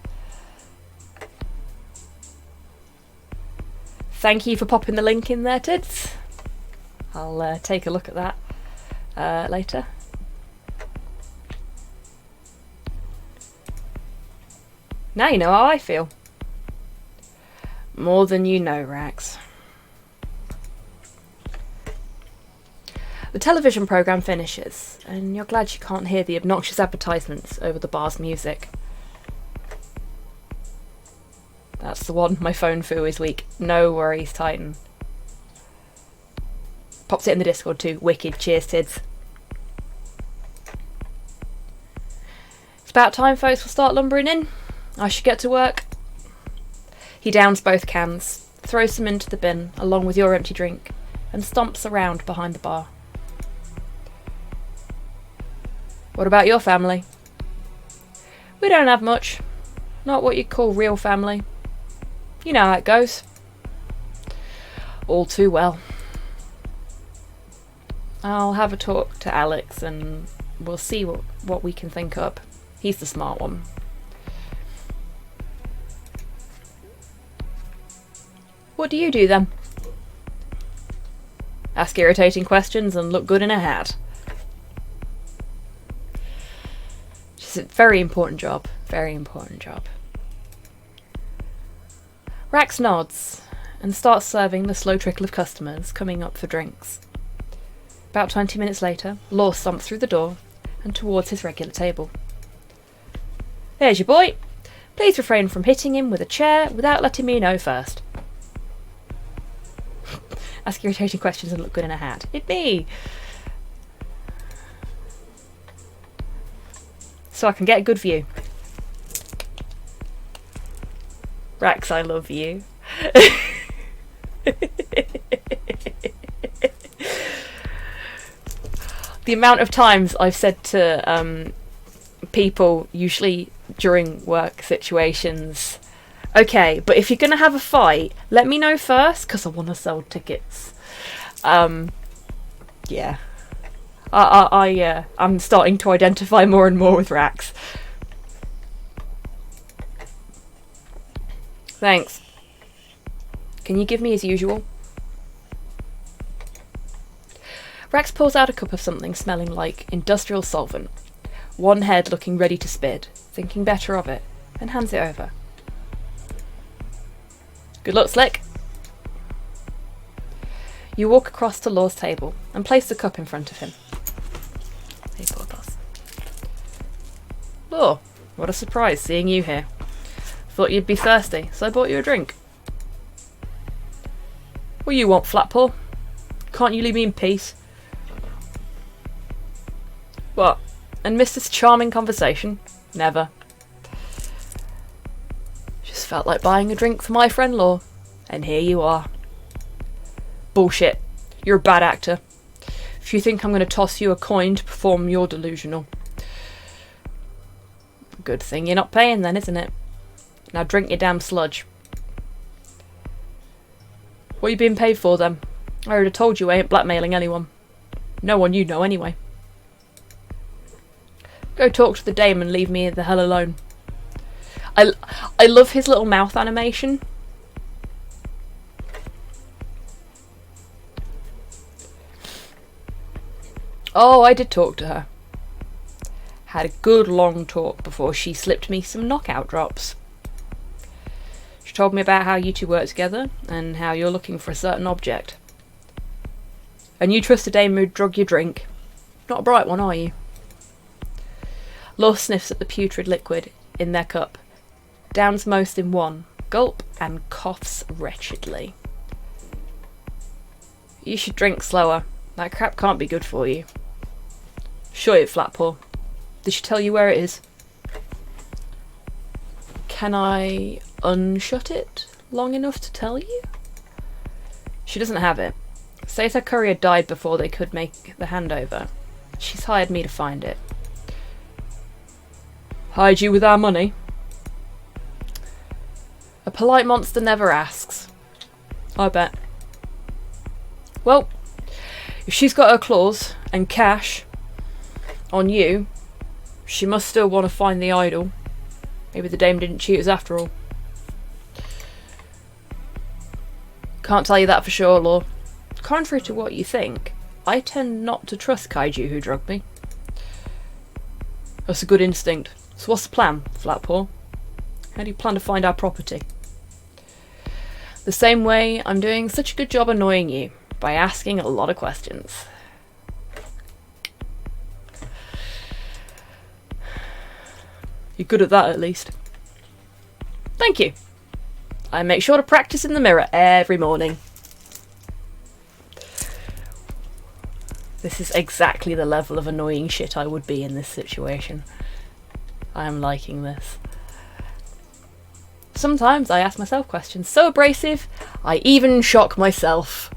Thank you for popping the link in there, Tids. I'll take a look at that later. Now you know how I feel. More than you know, Rax. The television programme finishes, and you're glad you can't hear the obnoxious advertisements over the bar's music. That's the one, my phone foo is weak. No worries, Titan. Pops it in the Discord too. Wicked. Cheers, Tids. It's about time folks will start lumbering in. I should get to work. He downs both cans, throws them into the bin along with your empty drink, and stomps around behind the bar. What about your family? We don't have much. Not what you'd call real family. You know how it goes. All too well. I'll have a talk to Alex and we'll see what we can think up. He's the smart one. What do you do then? Ask irritating questions and look good in a hat. It's a very important job. Very important job. Rax nods and starts serving the slow trickle of customers coming up for drinks. About 20 minutes later, Law stomps through the door and towards his regular table. There's your boy. Please refrain from hitting him with a chair without letting me know first. Ask irritating questions and look good in a hat. It me. So I can get a good view. Rax, I love you. The amount of times I've said to people, usually during work situations, okay, but if you're going to have a fight, let me know first, because I want to sell tickets. Yeah. I'm starting to identify more and more with Rax. Thanks. Can you give me as usual? Rax pulls out a cup of something smelling like industrial solvent, one head looking ready to spit, thinking better of it, and hands it over. Good luck, Slick. You walk across to Law's table and place the cup in front of him. Hey, Porthos. Law, what a surprise seeing you here. Thought you'd be thirsty, so I bought you a drink. What you want, Flatpaw? Can't you leave me in peace? What? And miss this charming conversation? Never. Just felt like buying a drink for my friend Law, and here you are. Bullshit. You're a bad actor. If you think I'm going to toss you a coin to perform, you're delusional. Good thing you're not paying then, isn't it? Now drink your damn sludge. What are you being paid for then? I already told you I ain't blackmailing anyone. No one you know anyway. Go talk to the dame and leave me the hell alone. I love his little mouth animation. Oh, I did talk to her. Had a good long talk before she slipped me some knockout drops. She told me about how you two work together and how you're looking for a certain object. And you trust a dame who'd drug your drink. Not a bright one, are you? Law sniffs at the putrid liquid in their cup, downs most in one gulp, and coughs wretchedly. You should drink slower. That crap can't be good for you. Shut it, Flatpaw. Did she tell you where it is? Can I unshut it long enough to tell you? She doesn't have it. Says her courier died before they could make the handover. She's hired me to find it. Hired you with our money? A polite monster never asks. I bet. Well, if she's got her claws and cash on you, she must still want to find the idol. Maybe the dame didn't cheat us after all. Can't tell you that for sure, Law. Contrary to what you think, I tend not to trust Kaiju who drugged me. That's a good instinct. So what's the plan, Flatpaw? How do you plan to find our property? The same way I'm doing such a good job annoying you, by asking a lot of questions. You're good at that, at least. Thank you. I make sure to practice in the mirror every morning. This is exactly the level of annoying shit I would be in this situation. I am liking this. Sometimes I ask myself questions so abrasive, I even shock myself.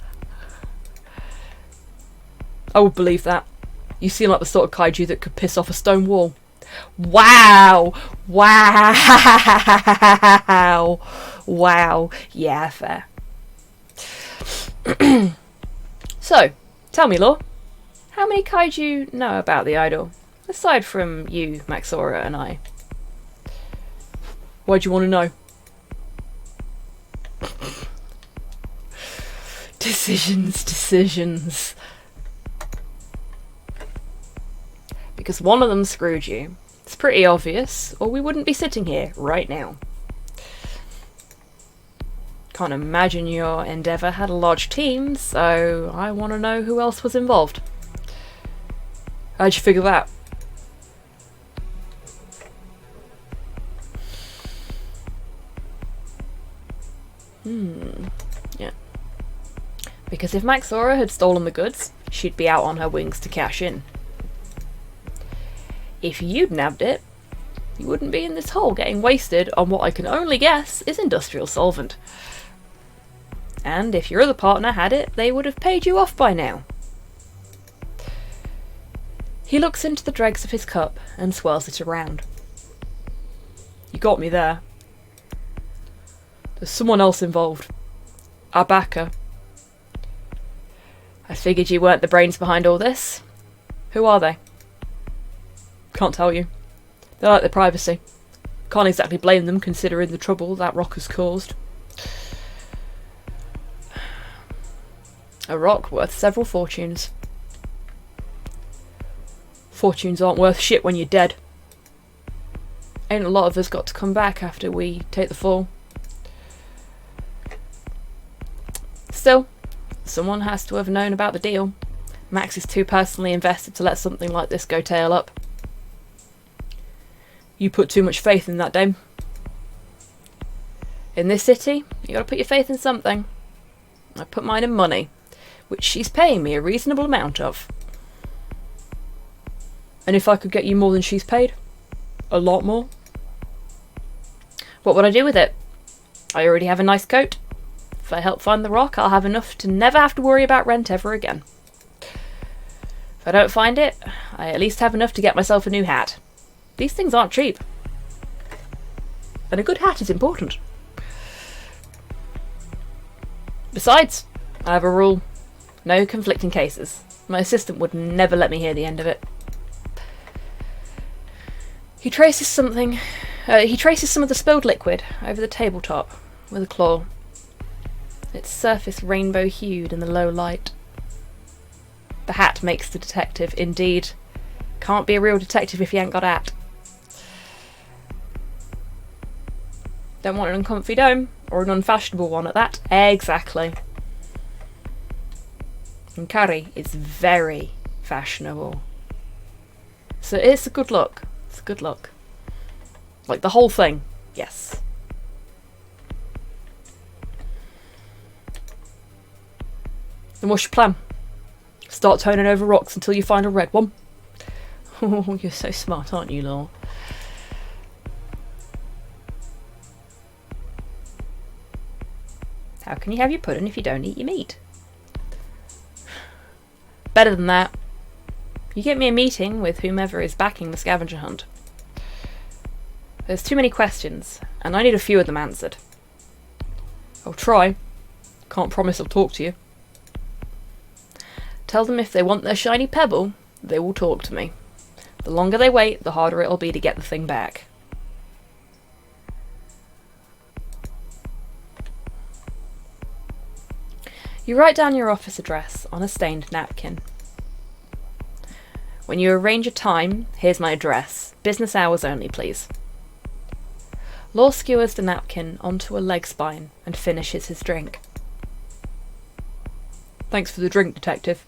I would believe that. You seem like the sort of kaiju that could piss off a stone wall. Wow! Wow! Wow. Yeah, fair. So, tell me, Law, how many kaiju know about the idol? Aside from you, Maxora, and I. Why do you want to know? Decisions. Because one of them screwed you. It's pretty obvious, or we wouldn't be sitting here right now. Can't imagine your endeavour had a large team, so I want to know who else was involved. How'd you figure that? Yeah. Because if Maxora had stolen the goods, she'd be out on her wings to cash in. If you'd nabbed it, you wouldn't be in this hole getting wasted on what I can only guess is industrial solvent. And if your other partner had it, they would have paid you off by now. He looks into the dregs of his cup and swirls it around. You got me there. There's someone else involved. Our backer. I figured you weren't the brains behind all this. Who are they? Can't tell you. They like their privacy. Can't exactly blame them considering the trouble that rock has caused. A rock worth several fortunes. Fortunes aren't worth shit when you're dead. Ain't a lot of us got to come back after we take the fall. Still, someone has to have known about the deal. Max is too personally invested to let something like this go tail up. You put too much faith in that dame. In this city, you gotta put your faith in something. I put mine in money, which she's paying me a reasonable amount of. And if I could get you more than she's paid? A lot more? What would I do with it? I already have a nice coat. If I help find the rock, I'll have enough to never have to worry about rent ever again. If I don't find it, I at least have enough to get myself a new hat. These things aren't cheap. And a good hat is important. Besides, I have a rule. No conflicting cases. My assistant would never let me hear the end of it. He traces some of the spilled liquid over the tabletop with a claw. Its surface rainbow-hued in the low light. The hat makes the detective, indeed. Can't be a real detective if you ain't got a hat. Don't want an uncomfy dome, or an unfashionable one at that. Exactly. And curry is very fashionable. So it's a good look. It's a good look. Like the whole thing. Yes. Then what's your plan? Start turning over rocks until you find a red one? Oh, you're so smart, aren't you, Law? How can you have your pudding if you don't eat your meat? Better than that. You get me a meeting with whomever is backing the scavenger hunt. There's too many questions, and I need a few of them answered. I'll try. Can't promise I'll talk to you. Tell them if they want their shiny pebble, they will talk to me. The longer they wait, the harder it'll be to get the thing back. You write down your office address on a stained napkin. When you arrange a time, here's my address. Business hours only, please. Law skewers the napkin onto a leg spine and finishes his drink. Thanks for the drink, detective.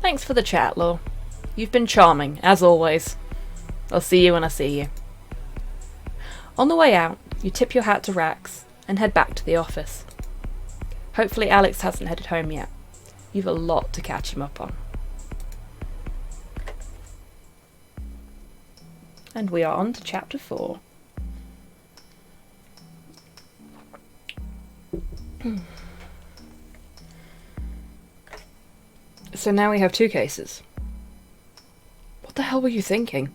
Thanks for the chat, Law. You've been charming, as always. I'll see you when I see you. On the way out, you tip your hat to Rax and head back to the office. Hopefully Alex hasn't headed home yet. You've a lot to catch him up on. And we are on to chapter 4. So now we have 2 cases. What the hell were you thinking?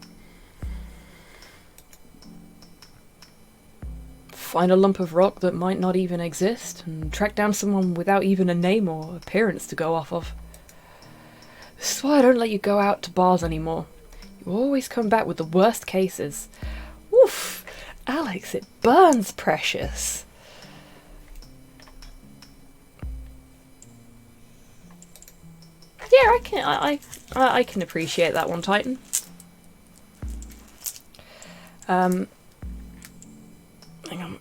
Find a lump of rock that might not even exist, and track down someone without even a name or appearance to go off of. This is why I don't let you go out to bars anymore. You always come back with the worst cases. Oof! Alex, it burns, precious. Yeah, I can appreciate that one, Titan. Hang on.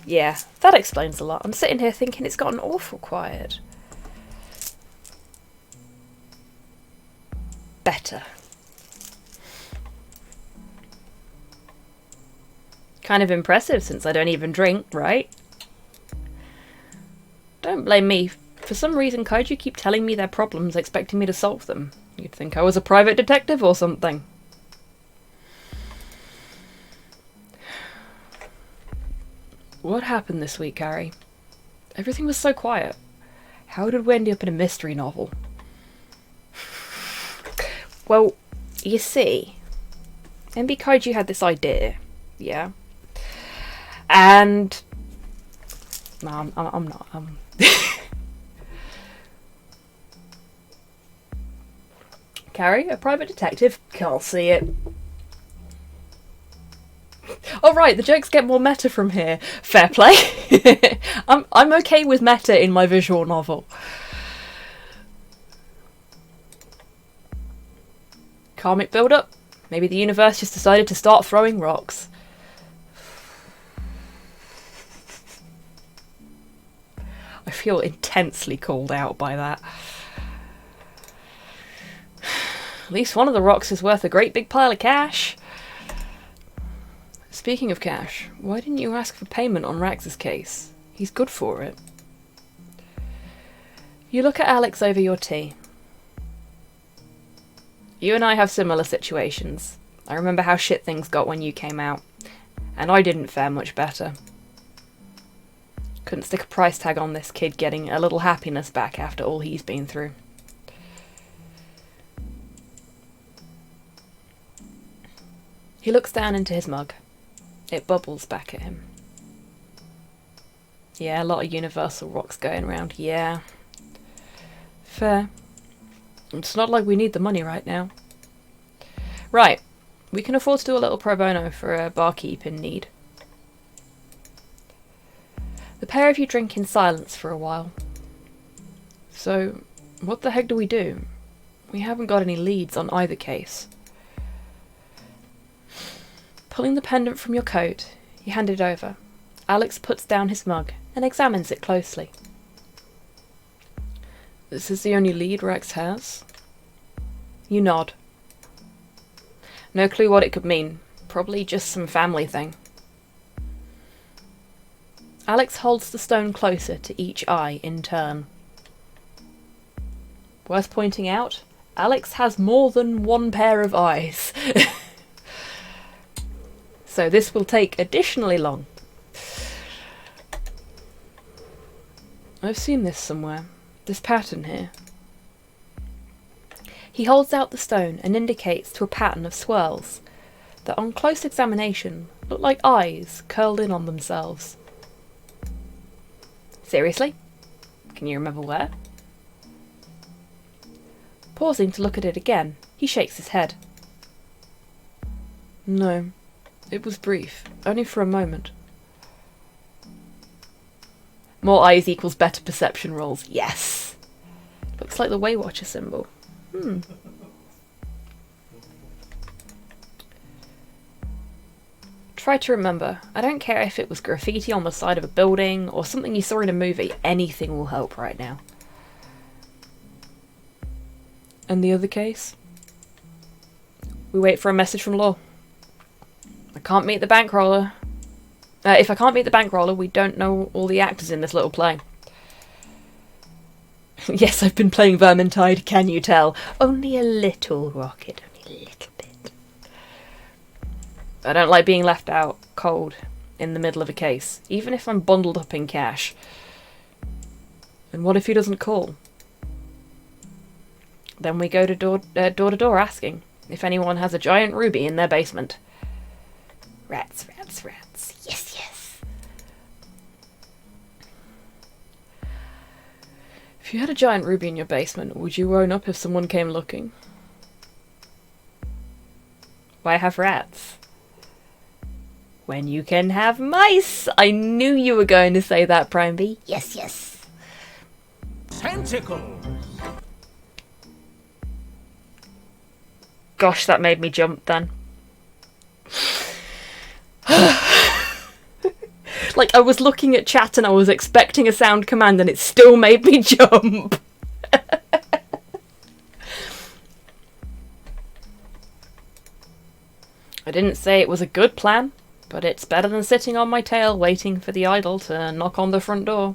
Yeah, that explains a lot. I'm sitting here thinking it's gotten awful quiet. Better. Kind of impressive since I don't even drink, right? Don't blame me. For some reason, Kaiju keep telling me their problems, expecting me to solve them. You'd think I was a private detective or something. What happened this week, Harry? Everything was so quiet. How did we end up in a mystery novel? Well, you see, MB Kaiju had this idea, yeah? And... No, I'm not. Carrie, a private detective. Can't see it. Oh right, the jokes get more meta from here. Fair play. I'm okay with meta in my visual novel. Karmic build-up. Maybe the universe just decided to start throwing rocks. I feel intensely called out by that. At least one of the rocks is worth a great big pile of cash. Speaking of cash, why didn't you ask for payment on Rax's case? He's good for it. You look at Alex over your tea. You and I have similar situations. I remember how shit things got when you came out, and I didn't fare much better. Couldn't stick a price tag on this kid getting a little happiness back after all he's been through. He looks down into his mug. It bubbles back at him. Yeah, a lot of universal rocks going around, yeah. Fair. It's not like we need the money right now. Right, we can afford to do a little pro bono for a barkeep in need. The pair of you drink in silence for a while. So, what the heck do we do? We haven't got any leads on either case. Pulling the pendant from your coat, you hand it over. Alex puts down his mug and examines it closely. This is the only lead Rex has? You nod. No clue what it could mean. Probably just some family thing. Alex holds the stone closer to each eye in turn. Worth pointing out, Alex has more than one pair of eyes. So this will take additionally long. I've seen this somewhere. This pattern here. He holds out the stone and indicates to a pattern of swirls that on close examination look like eyes curled in on themselves. Seriously? Can you remember where? Pausing to look at it again, he shakes his head. No, it was brief, only for a moment. More eyes equals better perception rolls, yes! Looks like the Waywatcher symbol. Try to remember. I don't care if it was graffiti on the side of a building or something you saw in a movie. Anything will help right now. And the other case? We wait for a message from Law. I can't meet the bankroller. If I can't meet the bankroller, we don't know all the actors in this little play. Yes, I've been playing Vermintide, can you tell? Only a little, Rocket, only a little bit. I don't like being left out cold in the middle of a case, even if I'm bundled up in cash. And what if he doesn't call? Then we go to door to door asking if anyone has a giant ruby in their basement. Rats, rats, rats. Yes, yes. If you had a giant ruby in your basement, would you own up if someone came looking? Why have rats? When you can have mice! I knew you were going to say that, Prime B. Yes, yes. Tentacle! Gosh, that made me jump then. Like, I was looking at chat and I was expecting a sound command and it still made me jump. I didn't say it was a good plan, but it's better than sitting on my tail waiting for the idol to knock on the front door.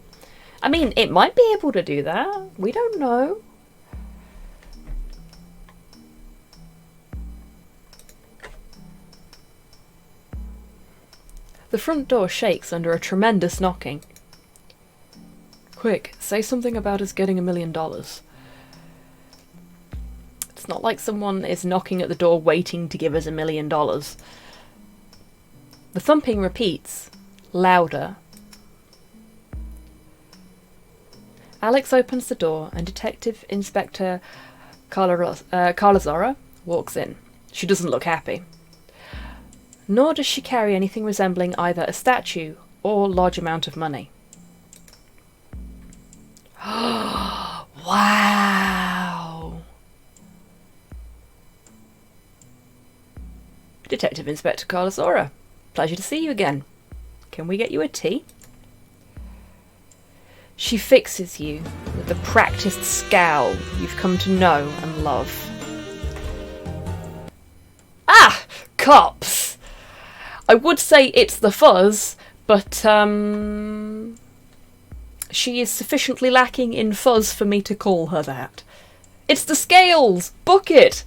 I mean, it might be able to do that. We don't know. The front door shakes under a tremendous knocking. Quick, say something about us getting $1 million. It's not like someone is knocking at the door waiting to give us $1 million. The thumping repeats, louder. Alex opens the door and Detective Inspector Carla Zora walks in. She doesn't look happy. Nor does she carry anything resembling either a statue or large amount of money. Wow! Detective Inspector Carla Zora, pleasure to see you again. Can we get you a tea? She fixes you with the practiced scowl you've come to know and love. Ah! Cops! I would say it's the fuzz, but, she is sufficiently lacking in fuzz for me to call her that. It's the scales! Book it!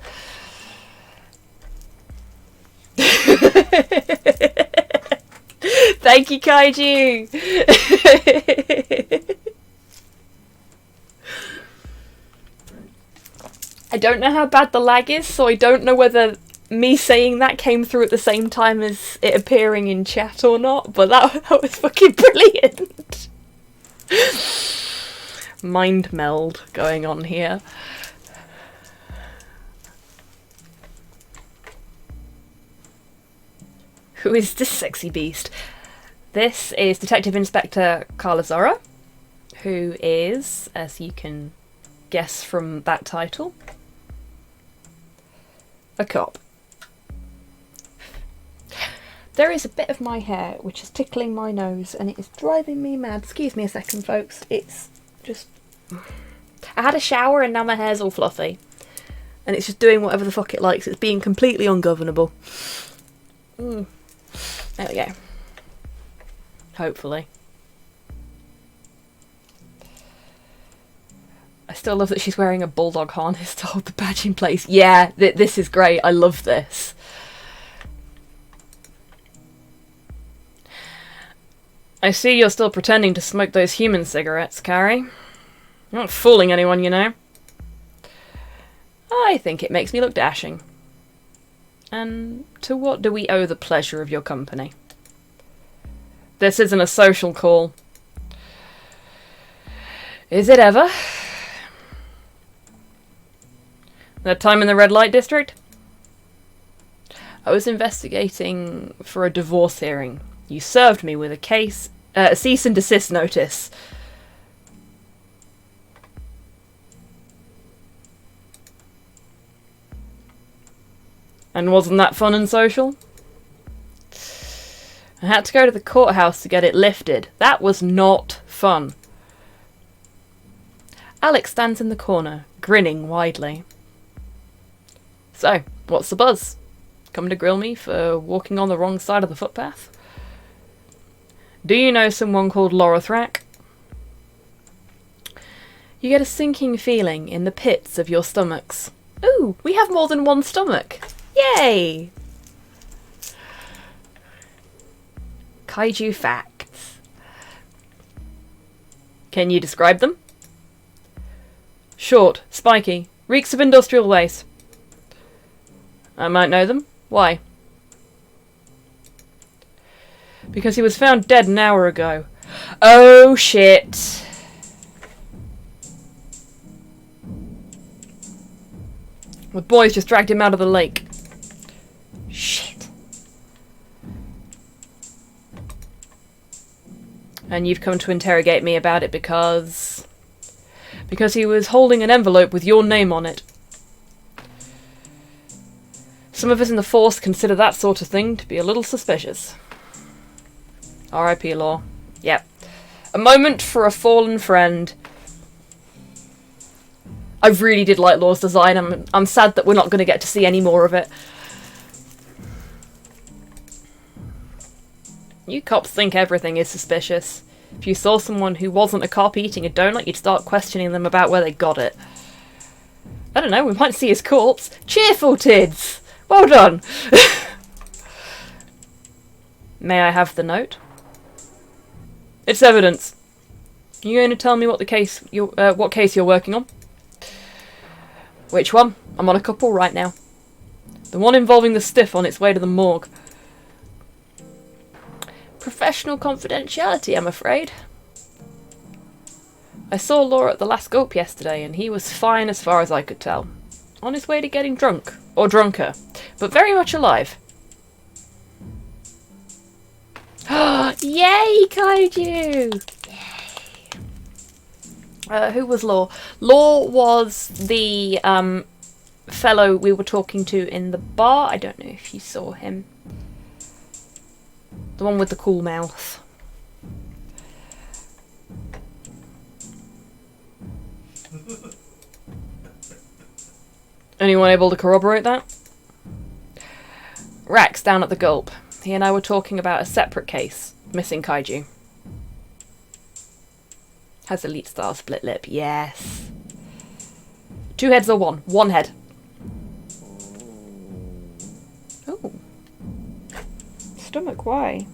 Thank you, Kaiju! I don't know how bad the lag is, so I don't know whether me saying that came through at the same time as it appearing in chat or not, but that was fucking brilliant. Mind meld going on here. Who is this sexy beast? This is Detective Inspector Carla Zora, who is, as you can guess from that title, a cop. There is a bit of my hair which is tickling my nose and it is driving me mad. Excuse me a second, folks. It's just... I had a shower and now my hair's all fluffy. And it's just doing whatever the fuck it likes. It's being completely ungovernable. There we go. Hopefully. I still love that she's wearing a bulldog harness to hold the badge in place. Yeah, this is great. I love this. I see you're still pretending to smoke those human cigarettes, Carrie. You're not fooling anyone, you know. I think it makes me look dashing. And to what do we owe the pleasure of your company? This isn't a social call. Is it ever? That time in the red light district? I was investigating for a divorce hearing. You served me with a cease and desist notice. And wasn't that fun and social? I had to go to the courthouse to get it lifted. That was not fun. Alex stands in the corner, grinning widely. So, what's the buzz? Come to grill me for walking on the wrong side of the footpath? Do you know someone called Laura Thrack? You get a sinking feeling in the pits of your stomachs. Ooh, we have more than one stomach. Yay! Kaiju facts. Can you describe them? Short, spiky, reeks of industrial waste. I might know them. Why? Because he was found dead an hour ago. Oh shit. The boys just dragged him out of the lake. Shit. And you've come to interrogate me about it because he was holding an envelope with your name on it. Some of us in the force consider that sort of thing to be a little suspicious. R.I.P. Law. Yep. A moment for a fallen friend. I really did like Law's design. I'm sad that we're not going to get to see any more of it. You cops think everything is suspicious. If you saw someone who wasn't a cop eating a donut, you'd start questioning them about where they got it. I don't know, we might see his corpse. Cheerful tids! Well done! May I have the note? It's evidence. Are you going to tell me what case you're working on? Which one? I'm on a couple right now. The one involving the stiff on its way to the morgue. Professional confidentiality, I'm afraid. I saw Law at the last gulp yesterday, and he was fine as far as I could tell. On his way to getting drunk. Or drunker. But very much alive. Yay, Kaiju! Yay! Who was Law? Law was the fellow we were talking to in the bar. I don't know if you saw him. The one with the cool mouth. Anyone able to corroborate that? Rax down at the Gulp. He and I were talking about a separate case. Missing Kaiju. Has elite style split lip. Yes. 2 heads or 1? 1 head. Oh. Stomach, why?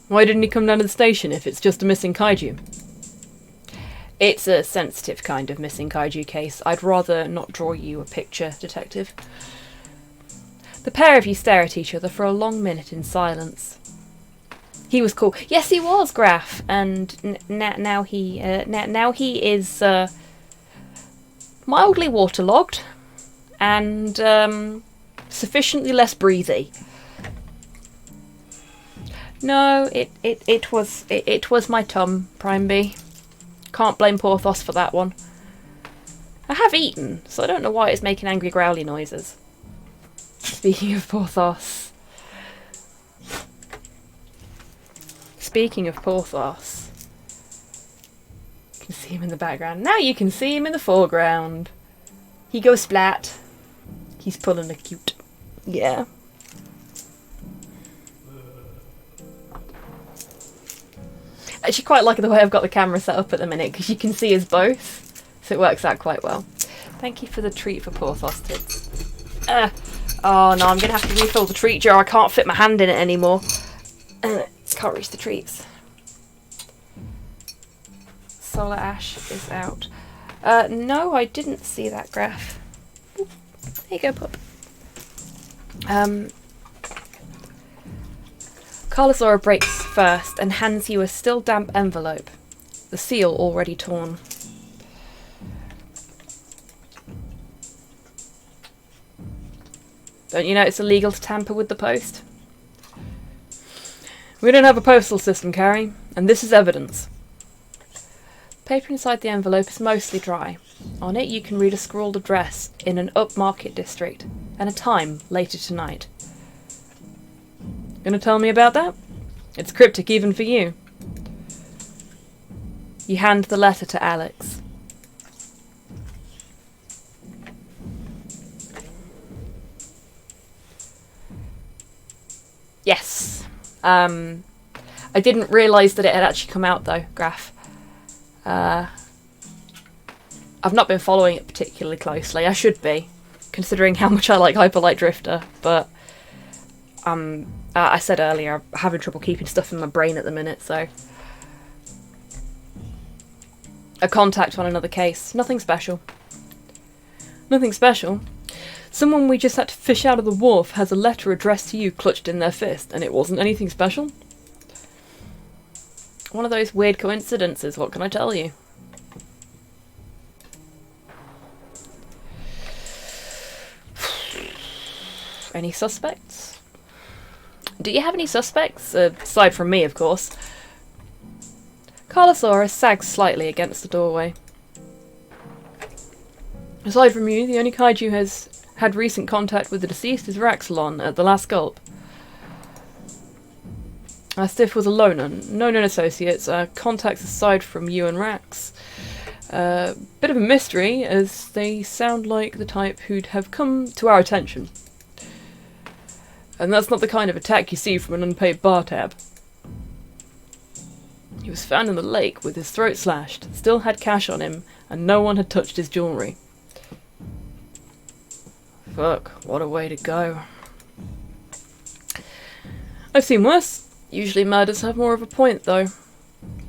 Why didn't he come down to the station if it's just a missing Kaiju? It's a sensitive kind of missing Kaiju case. I'd rather not draw you a picture, Detective. The pair of you stare at each other for a long minute in silence. He was cool. Yes, he was, Graf. And now he is mildly waterlogged and sufficiently less breathy. No, it was my tum, Prime B. Can't blame Porthos for that one. I have eaten, so I don't know why it's making angry growly noises. Speaking of Porthos. Speaking of Porthos. You can see him in the background. Now you can see him in the foreground. He goes splat. He's pulling a cute. Yeah. I actually quite like the way I've got the camera set up at the minute because you can see us both, so it works out quite well. Thank you for the treat for Porthos tits. Oh no, I'm going to have to refill the treat jar. I can't fit my hand in it anymore. Can't reach the treats. Solar Ash is out. No, I didn't see that graph. Oop. There you go, pup. Carlosaura breaks first and hands you a still damp envelope, the seal already torn. Don't you know it's illegal to tamper with the post? We don't have a postal system, Carrie, and this is evidence. Paper inside the envelope is mostly dry. On it you can read a scrawled address in an upmarket district and a time later tonight. Gonna tell me about that? It's cryptic even for you. You hand the letter to Alex. Yes. I didn't realise that it had actually come out though, Graf. I've not been following it particularly closely. I should be, considering how much I like Hyperlight Drifter, but I said earlier, I'm having trouble keeping stuff in my brain at the minute, so... A contact on another case. Nothing special. Nothing special? Someone we just had to fish out of the wharf has a letter addressed to you clutched in their fist, and it wasn't anything special? One of those weird coincidences, what can I tell you? Any suspects? Do you have any suspects? Aside from me, of course. Carlosaurus sags slightly against the doorway. Aside from you, the only kaiju has had recent contact with the deceased is Raxalon at the last gulp. Stiff was a loner, no known associates, contacts aside from you and Rax. Bit of a mystery, as they sound like the type who'd have come to our attention. And that's not the kind of attack you see from an unpaid bar tab. He was found in the lake with his throat slashed, still had cash on him, and no one had touched his jewellery. Fuck, what a way to go. I've seen worse. Usually murders have more of a point, though.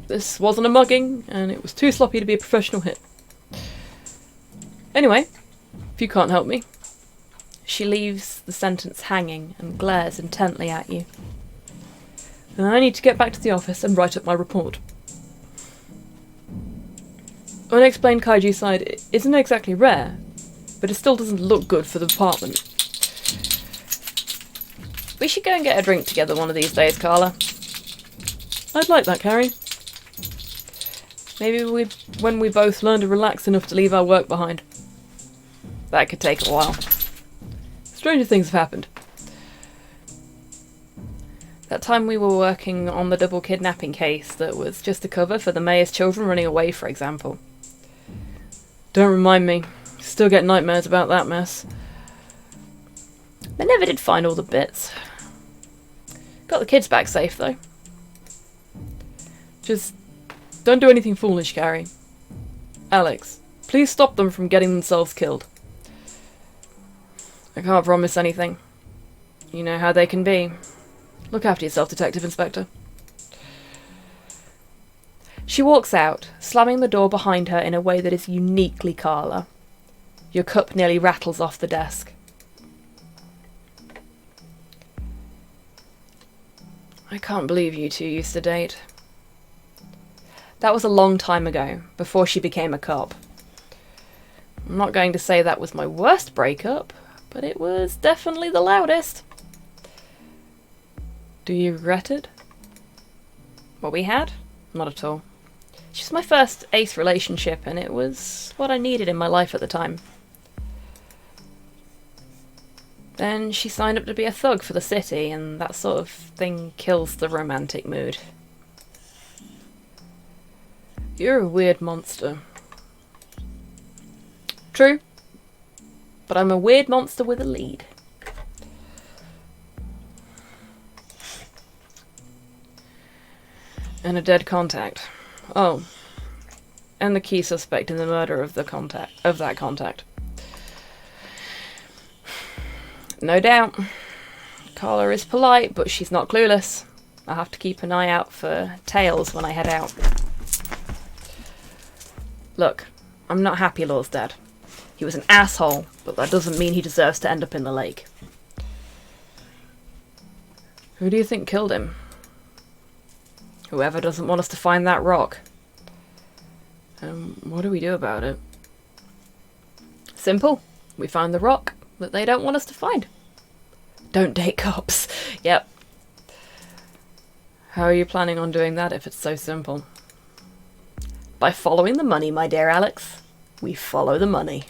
This wasn't a mugging, and it was too sloppy to be a professional hit. Anyway, if you can't help me. She leaves the sentence hanging and glares intently at you. And I need to get back to the office and write up my report. Unexplained kaiju side isn't exactly rare, but it still doesn't look good for the department. We should go and get a drink together one of these days, Carla. I'd like that, Carrie. Maybe when we both learn to relax enough to leave our work behind. That could take a while. Stranger things have happened. That time we were working on the double kidnapping case that was just a cover for the mayor's children running away, for example. Don't remind me. Still get nightmares about that mess. They never did find all the bits. Got the kids back safe, though. Just don't do anything foolish, Carrie. Alex, please stop them from getting themselves killed. I can't promise anything. You know how they can be. Look after yourself, Detective Inspector. She walks out, slamming the door behind her in a way that is uniquely Carla. Your cup nearly rattles off the desk. I can't believe you two used to date. That was a long time ago, before she became a cop. I'm not going to say that was my worst breakup, but it was definitely the loudest. Do you regret it? What we had? Not at all. She was my first ace relationship, and it was what I needed in my life at the time. Then she signed up to be a thug for the city, and that sort of thing kills the romantic mood. You're a weird monster. True. But I'm a weird monster with a lead. And a dead contact. Oh. And the key suspect in the murder of that contact. No doubt. Carla is polite, but she's not clueless. I have to keep an eye out for tails when I head out. Look, I'm not happy Law's dead. He was an asshole, but that doesn't mean he deserves to end up in the lake. Who do you think killed him? Whoever doesn't want us to find that rock. What do we do about it? Simple. We find the rock that they don't want us to find. Don't date cops. Yep. How are you planning on doing that if it's so simple? By following the money, my dear Alex. We follow the money.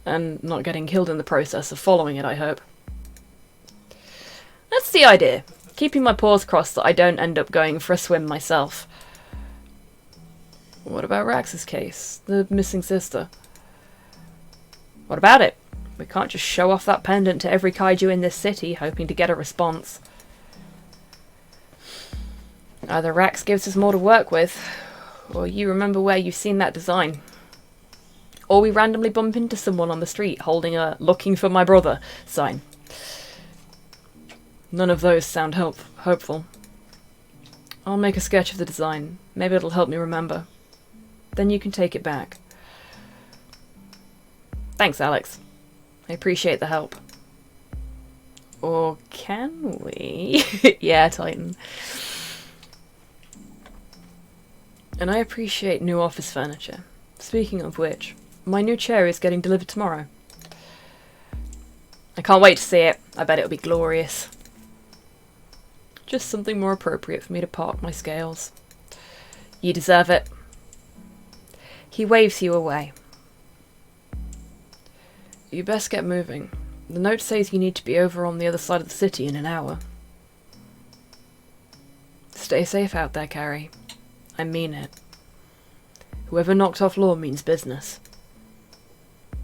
And not getting killed in the process of following it, I hope. That's the idea. Keeping my paws crossed that I don't end up going for a swim myself. What about Rax's case? The missing sister? What about it? We can't just show off that pendant to every kaiju in this city, hoping to get a response. Either Rax gives us more to work with, or you remember where you've seen that design. Or we randomly bump into someone on the street holding a "looking for my brother" sign. None of those sound hopeful. I'll make a sketch of the design. Maybe it'll help me remember. Then you can take it back. Thanks, Alex. I appreciate the help. Or can we? Yeah, Titan. And I appreciate new office furniture. Speaking of which, my new chair is getting delivered tomorrow. I can't wait to see it. I bet it'll be glorious. Just something more appropriate for me to park my scales. You deserve it. He waves you away. You best get moving. The note says you need to be over on the other side of the city in an hour. Stay safe out there, Carrie. I mean it. Whoever knocked off Law means business.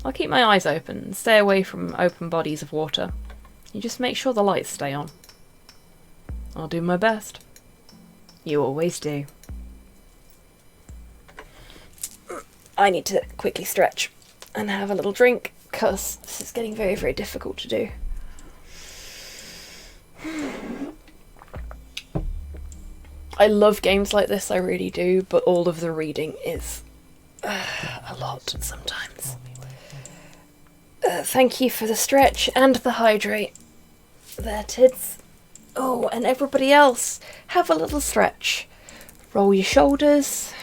I'll keep my eyes open and stay away from open bodies of water. You just make sure the lights stay on. I'll do my best. You always do. I need to quickly stretch and have a little drink, because this is getting very, very difficult to do. I love games like this, I really do, but all of the reading is a lot sometimes. Thank you for the stretch and the hydrate. There, Tids. Oh, and everybody else, have a little stretch. Roll your shoulders.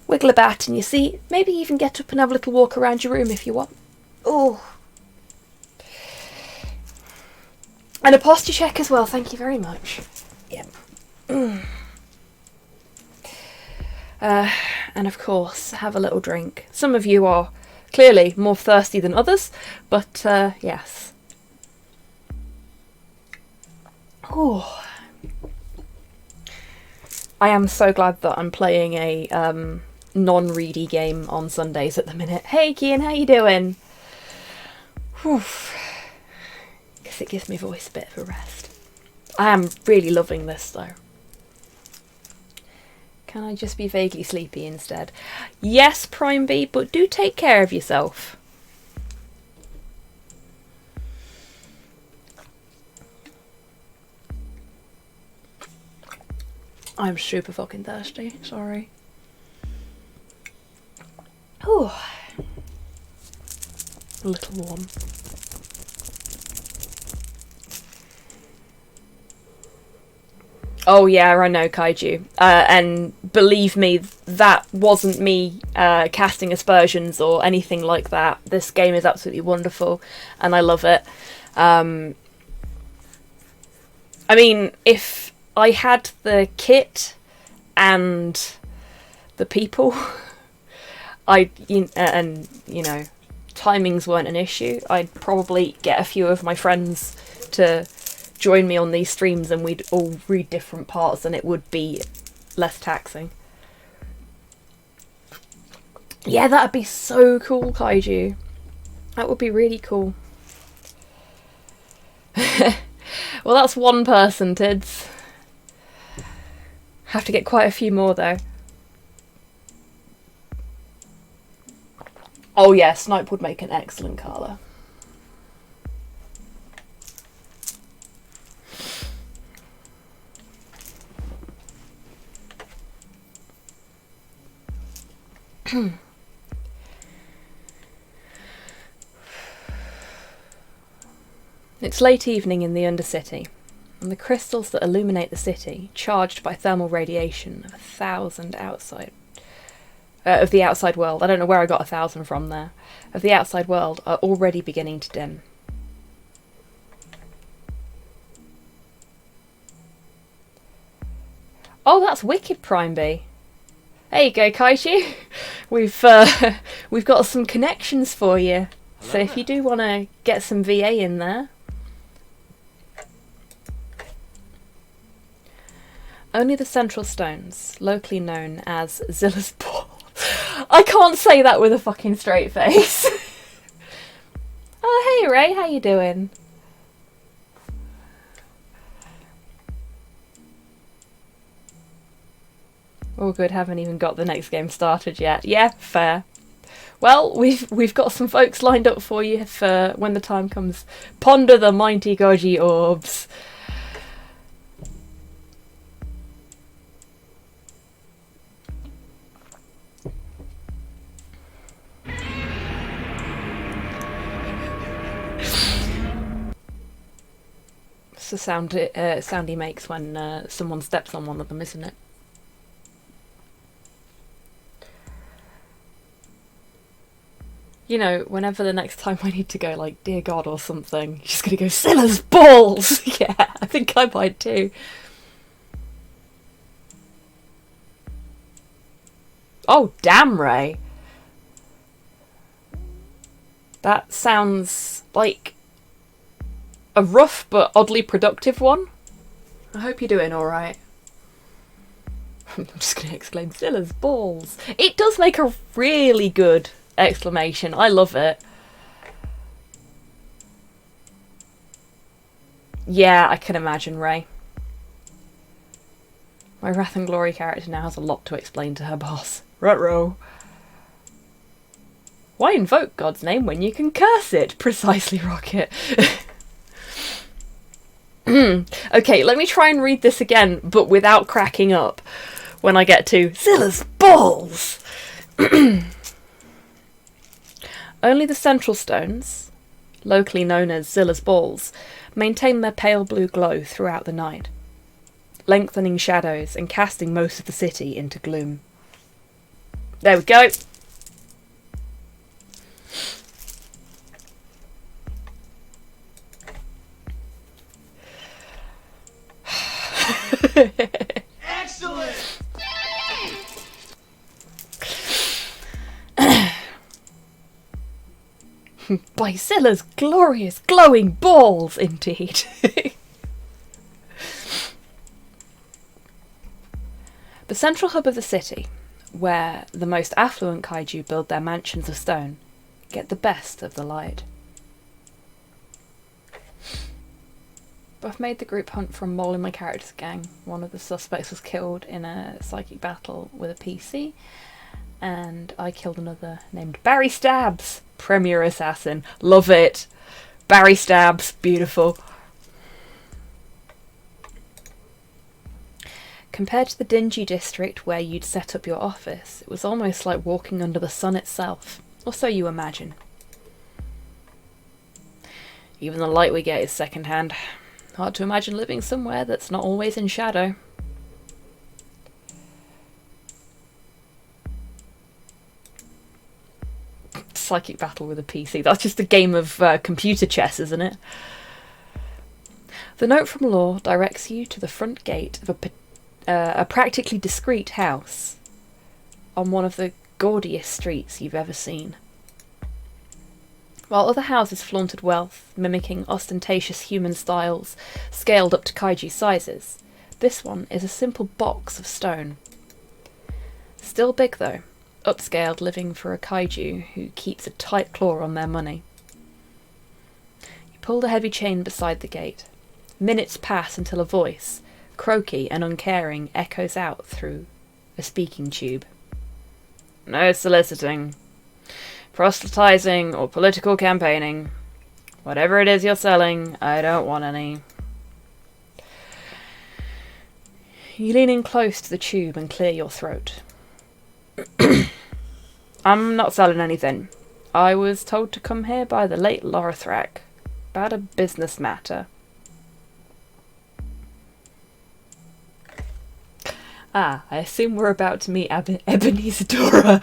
Wiggle about in your seat. Maybe even get up and have a little walk around your room if you want. Oh. And a posture check as well, thank you very much. Yep. And of course, have a little drink. Some of you are clearly more thirsty than others, but yes. Ooh. I am so glad that I'm playing a non-ready game on Sundays at the minute. Hey Kian, how you doing? Guess it gives my voice a bit of a rest. I am really loving this though. Can I just be vaguely sleepy instead? Yes, Prime B, but do take care of yourself. I'm super fucking thirsty, sorry. Ooh. A little warm. Oh yeah, I know, Kaiju. And believe me, that wasn't me casting aspersions or anything like that. This game is absolutely wonderful, and I love it. I mean, if I had the kit and the people, and you know, timings weren't an issue, I'd probably get a few of my friends to join me on these streams and we'd all read different parts and it would be less taxing. Yeah, that'd be so cool, Kaiju. That would be really cool. Well, that's one person, Tids. Have to get quite a few more though. Oh yeah, Snipe would make an excellent Carla. It's late evening in the Undercity, and the crystals that illuminate the city, charged by thermal radiation of 1,000 of the outside world, I don't know where I got 1,000 from there, of the outside world are already beginning to dim. Oh, that's wicked, Prime B. There you go, Kaiju. We've got some connections for you. So if you do want to get some VA in there. Only the central stones, locally known as Zilla's Ball. I can't say that with a fucking straight face. Oh, hey Ray, how you doing? All good, haven't even got the next game started yet. Yeah, fair. Well, we've got some folks lined up for you for when the time comes. Ponder the mighty Goji orbs. It's the sound he makes when someone steps on one of them, isn't it? You know, whenever the next time I need to go, like, dear God or something, you're just gonna go, Zilla's balls! Yeah, I think I might too. Oh, damn, Ray. That sounds like a rough but oddly productive one. I hope you're doing alright. I'm just gonna exclaim, Zilla's balls. It does make a really good exclamation. I love it. Yeah, I can imagine, Ray. My Wrath and Glory character now has a lot to explain to her boss. Ruh-roh. Why invoke God's name when you can curse it? Precisely, Rocket. Okay, let me try and read this again, but without cracking up when I get to Zilla's balls. Only the central stones, locally known as Zilla's balls, maintain their pale blue glow throughout the night. lengthening shadows and casting most of the city into gloom. There we go. Excellent! By Zilla's glorious glowing balls, indeed. The central hub of the city, where the most affluent kaiju build their mansions of stone, get the best of the light. I've made the group hunt for a mole in my character's gang. One of the suspects was killed in a psychic battle with a PC, and I killed another named Barry Stabs, Premier Assassin. Love it! Barry Stabs, beautiful. Compared to the dingy district where you'd set up your office, it was almost like walking under the sun itself, or so you imagine. Even the light we get is second-hand. Hard to imagine living somewhere that's not always in shadow. Psychic battle with a PC. That's just a game of computer chess, isn't it? The note from Law directs you to the front gate of a practically discreet house on one of the gaudiest streets you've ever seen. While other houses flaunted wealth, mimicking ostentatious human styles scaled up to kaiju sizes, this one is a simple box of stone. Still big though, upscaled living for a kaiju who keeps a tight claw on their money. You pull the heavy chain beside the gate. Minutes pass until a voice, croaky and uncaring, echoes out through a speaking tube. No soliciting, proselytizing, or political campaigning. Whatever it is you're selling, I don't want any. You lean in close to the tube and clear your throat. I'm not selling anything. I was told to come here by the late Lorathrak about a business matter. Ah, I assume we're about to meet Ebenezer Dora.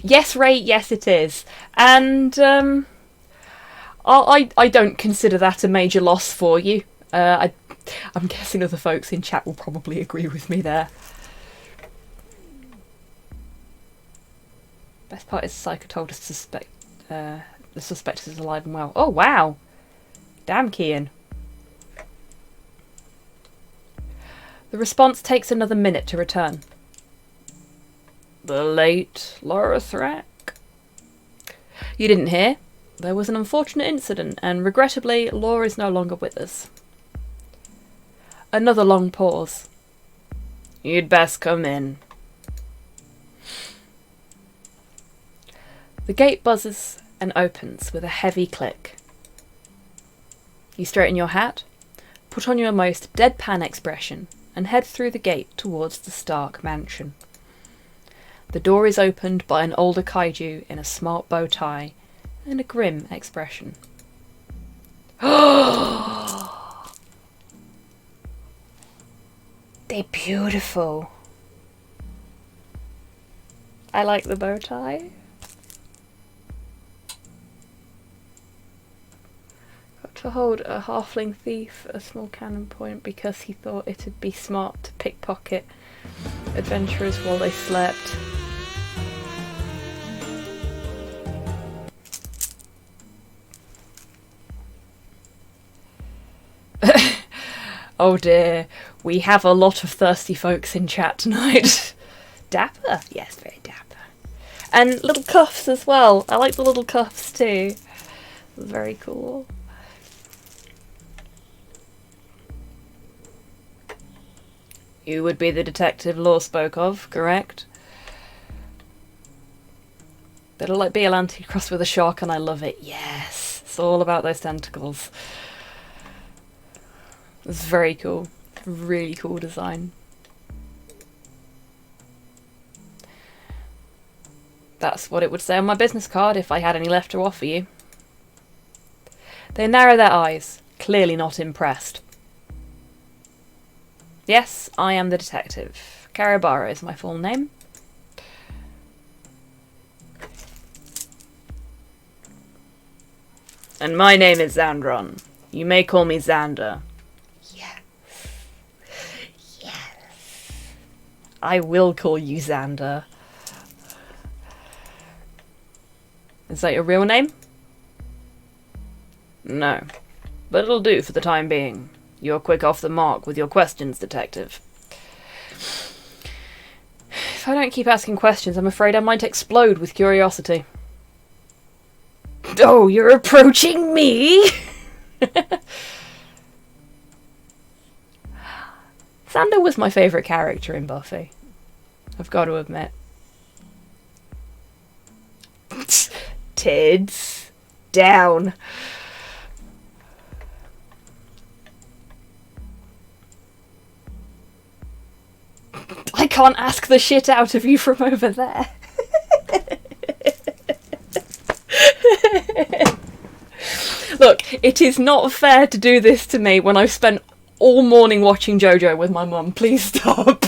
Yes, Ray, yes it is. And I don't consider that a major loss for you. I'm guessing other folks in chat will probably agree with me there. Best part is Psycho told us the suspect is alive and well. Oh wow! Damn, Kian. The response takes another minute to return. The late Lorathrak? You didn't hear? There was an unfortunate incident, and regrettably, Law is no longer with us. Another long pause. You'd best come in. The gate buzzes and opens with a heavy click. You straighten your hat, put on your most deadpan expression, and head through the gate towards the Stark mansion. The door is opened by an older kaiju in a smart bow tie and a grim expression. They're beautiful. I like the bow tie. Got to hold a halfling thief a small cannon point because he thought it'd be smart to pickpocket adventurers while they slept. Oh dear, we have a lot of thirsty folks in chat tonight. Dapper? Yes, very dapper. And little cuffs as well. I like the little cuffs too. Very cool. You would be the detective Law spoke of, correct? Bit of like Biollante crossed with a shark, and I love it. Yes, it's all about those tentacles. It's very cool. Really cool design. That's what it would say on my business card if I had any left to offer you. They narrow their eyes, clearly not impressed. Yes, I am the detective. Karabara is my full name. And my name is Xandron. You may call me Xander. Yes. Yes. I will call you Xander. Is that your real name? No. But it'll do for the time being. You're quick off the mark with your questions, detective. If I don't keep asking questions, I'm afraid I might explode with curiosity. Oh, you're approaching me? Xander was my favourite character in Buffy. I've got to admit. Tids. Down. I can't ask the shit out of you from over there. Look, it is not fair to do this to me when I've spent all morning watching JoJo with my mum. Please stop.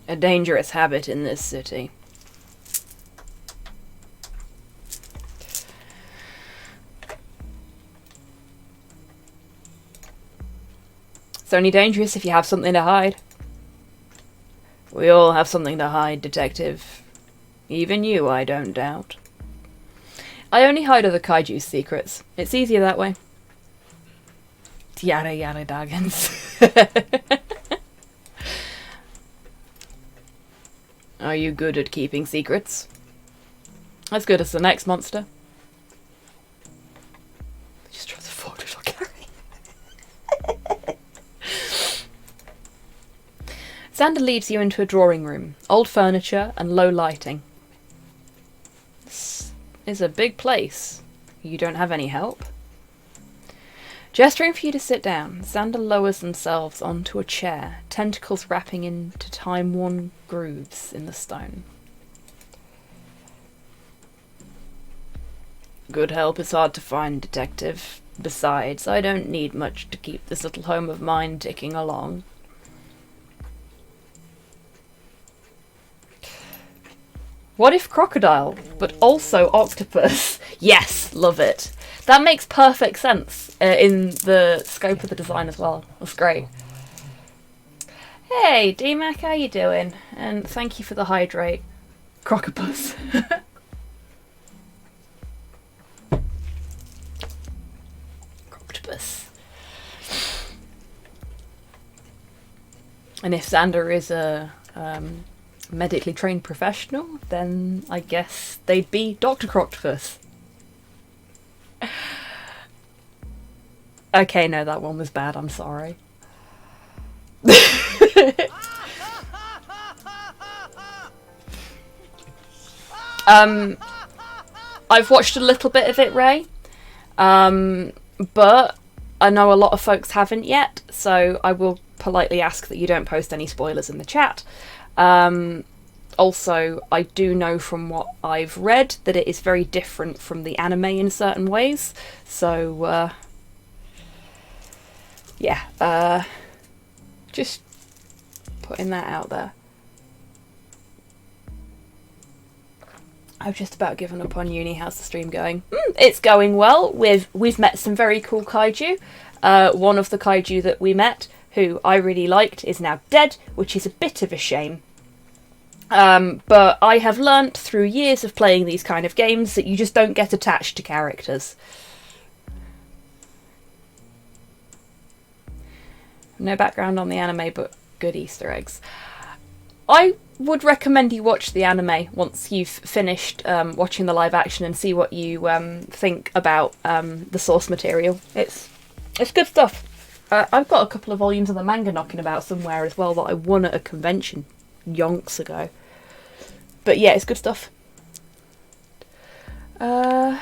A dangerous habit in this city. It's only dangerous if you have something to hide. We all have something to hide, detective. Even you, I don't doubt. I only hide other kaiju's secrets. It's easier that way. Yada yada daggins. Are you good at keeping secrets? As good as the next monster. Just try to afford it, I'll carry. Xander leads you into a drawing room. Old furniture and low lighting. This is a big place. You don't have any help? Gesturing for you to sit down, Xander lowers themselves onto a chair, tentacles wrapping into time-worn grooves in the stone. Good help is hard to find, detective. Besides, I don't need much to keep this little home of mine ticking along. What if crocodile, but also octopus? Yes, love it. That makes perfect sense in the scope of the design as well. That's great. Hey, D-Mac, how you doing? And thank you for the hydrate. Crocopus. Croctopus. And if Xander is a medically trained professional, then I guess they'd be Dr. Croctopus. Okay, no, that one was bad, I'm sorry. I've watched a little bit of it, Ray, but I know a lot of folks haven't yet, so I will politely ask that you don't post any spoilers in the chat. Also, I do know from what I've read that it is very different from the anime in certain ways, so yeah, just putting that out there. I've just about given up on uni. How's the stream going? It's going well. We've met some very cool kaiju. One of the kaiju that we met, who I really liked, is now dead, which is a bit of a shame. But I have learnt through years of playing these kind of games that you just don't get attached to characters. No background on the anime, but good Easter eggs. I would recommend you watch the anime once you've finished watching the live action and see what you think about the source material. It's It's good stuff. I've got a couple of volumes of the manga knocking about somewhere as well that I won at a convention yonks ago. But yeah, it's good stuff. Anime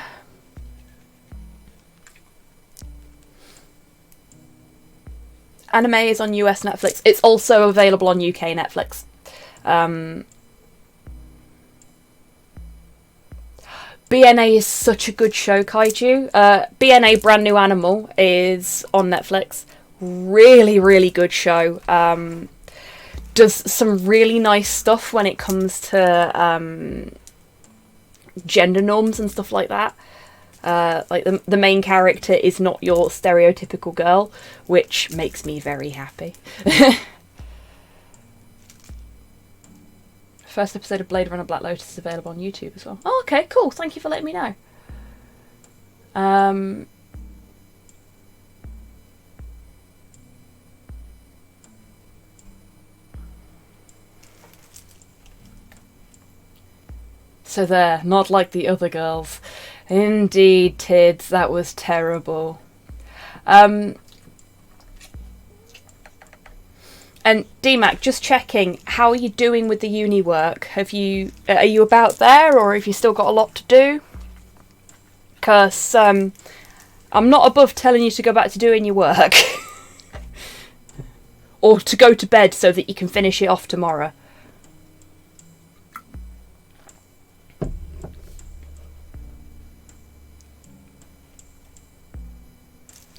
is on US Netflix. It's also available on UK Netflix. BNA is such a good show, Kaiju. BNA, Brand New Animal, is on Netflix. Really, really good show. Does some really nice stuff when it comes to gender norms and stuff like that. Like the main character is not your stereotypical girl, which makes me very happy. First episode of Blade Runner Black Lotus is available on YouTube as well. Oh, okay, cool. Thank you for letting me know. So there, not like the other girls. Indeed, Tids, that was terrible. And DMAC, just checking, how are you doing with the uni work? Are you about there, or have you still got a lot to do? Because I'm not above telling you to go back to doing your work. Or to go to bed so that you can finish it off tomorrow.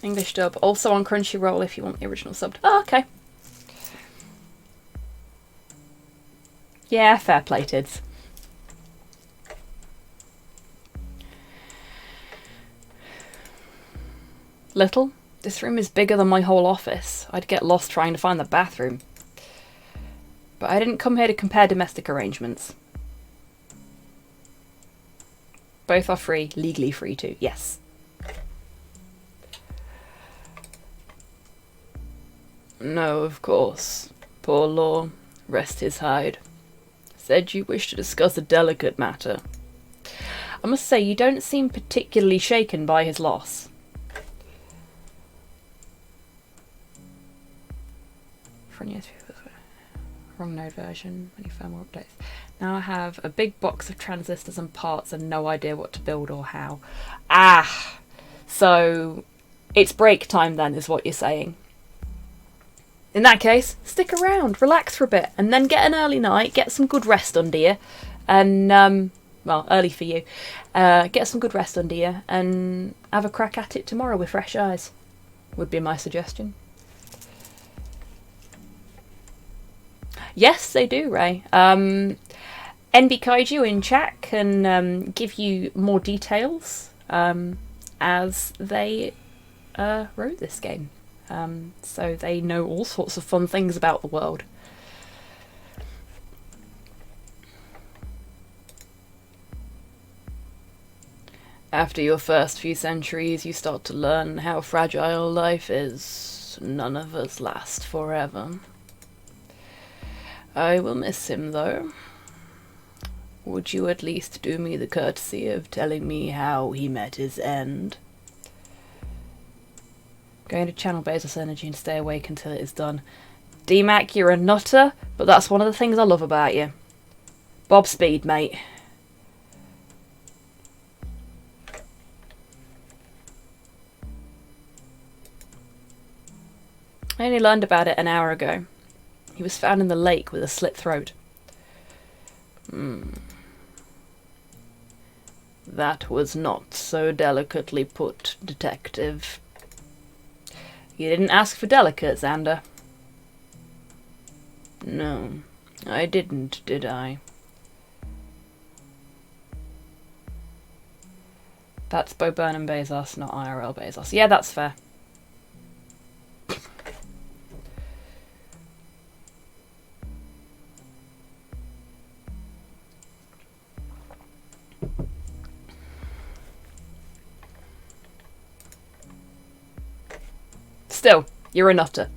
English dub, also on Crunchyroll if you want the original sub. Oh, okay. Yeah, fair play, Tids. Little, this room is bigger than my whole office. I'd get lost trying to find the bathroom. But I didn't come here to compare domestic arrangements. Both are free, legally free too, yes. No, of course. Poor Law, rest his hide. Said you wish to discuss a delicate matter. I must say, you don't seem particularly shaken by his loss. Wrong node version, many firmware updates. Now I have a big box of transistors and parts and no idea what to build or how. Ah! So, it's break time then, is what you're saying. In that case, stick around, relax for a bit, and then get an early night, get some good rest under you, and, well, early for you, get some good rest under you, and have a crack at it tomorrow with fresh eyes, would be my suggestion. Yes, they do, Ray. NB Kaiju in chat can give you more details as they wrote this game. So they know all sorts of fun things about the world. After your first few centuries, you start to learn how fragile life is. None of us last forever. I will miss him, though. Would you at least do me the courtesy of telling me how he met his end? Going to channel Bezos energy and stay awake until it is done. DMAC, you're a nutter, but that's one of the things I love about you. Bob Speed, mate. I only learned about it an hour ago. He was found in the lake with a slit throat. That was not so delicately put, Detective. You didn't ask for delicate, Xander. No, I didn't, did I? That's Bo Burnham Bezos, not IRL Bezos. Yeah, that's fair. Still, you're a nutter.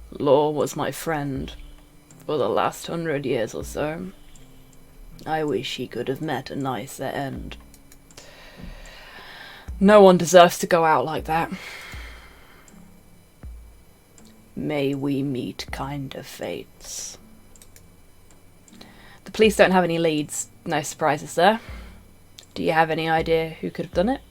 Law was my friend for the last 100 years or so. I wish he could have met a nicer end. No one deserves to go out like that. May we meet kinder fates. The police don't have any leads. No surprises there. Do you have any idea who could have done it?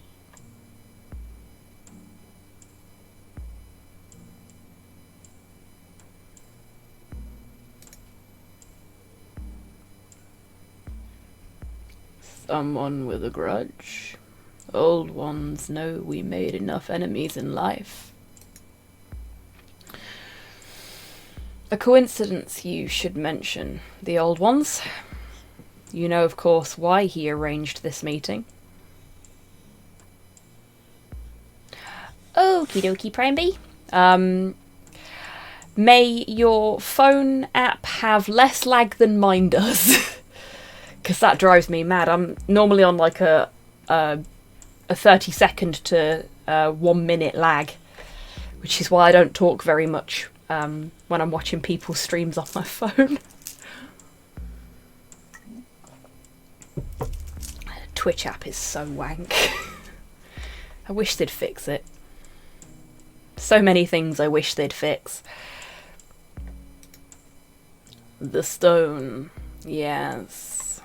Someone with a grudge. Old ones know we made enough enemies in life. A coincidence you should mention. The old ones. You know, of course, why he arranged this meeting. Okie dokie, Prime B. May your phone app have less lag than mine does. Because that drives me mad. I'm normally on like a 30-second to 1 minute lag, which is why I don't talk very much when I'm watching people's streams on my phone. Twitch app is so wank. I wish they'd fix it. So many things I wish they'd fix. The stone, yes.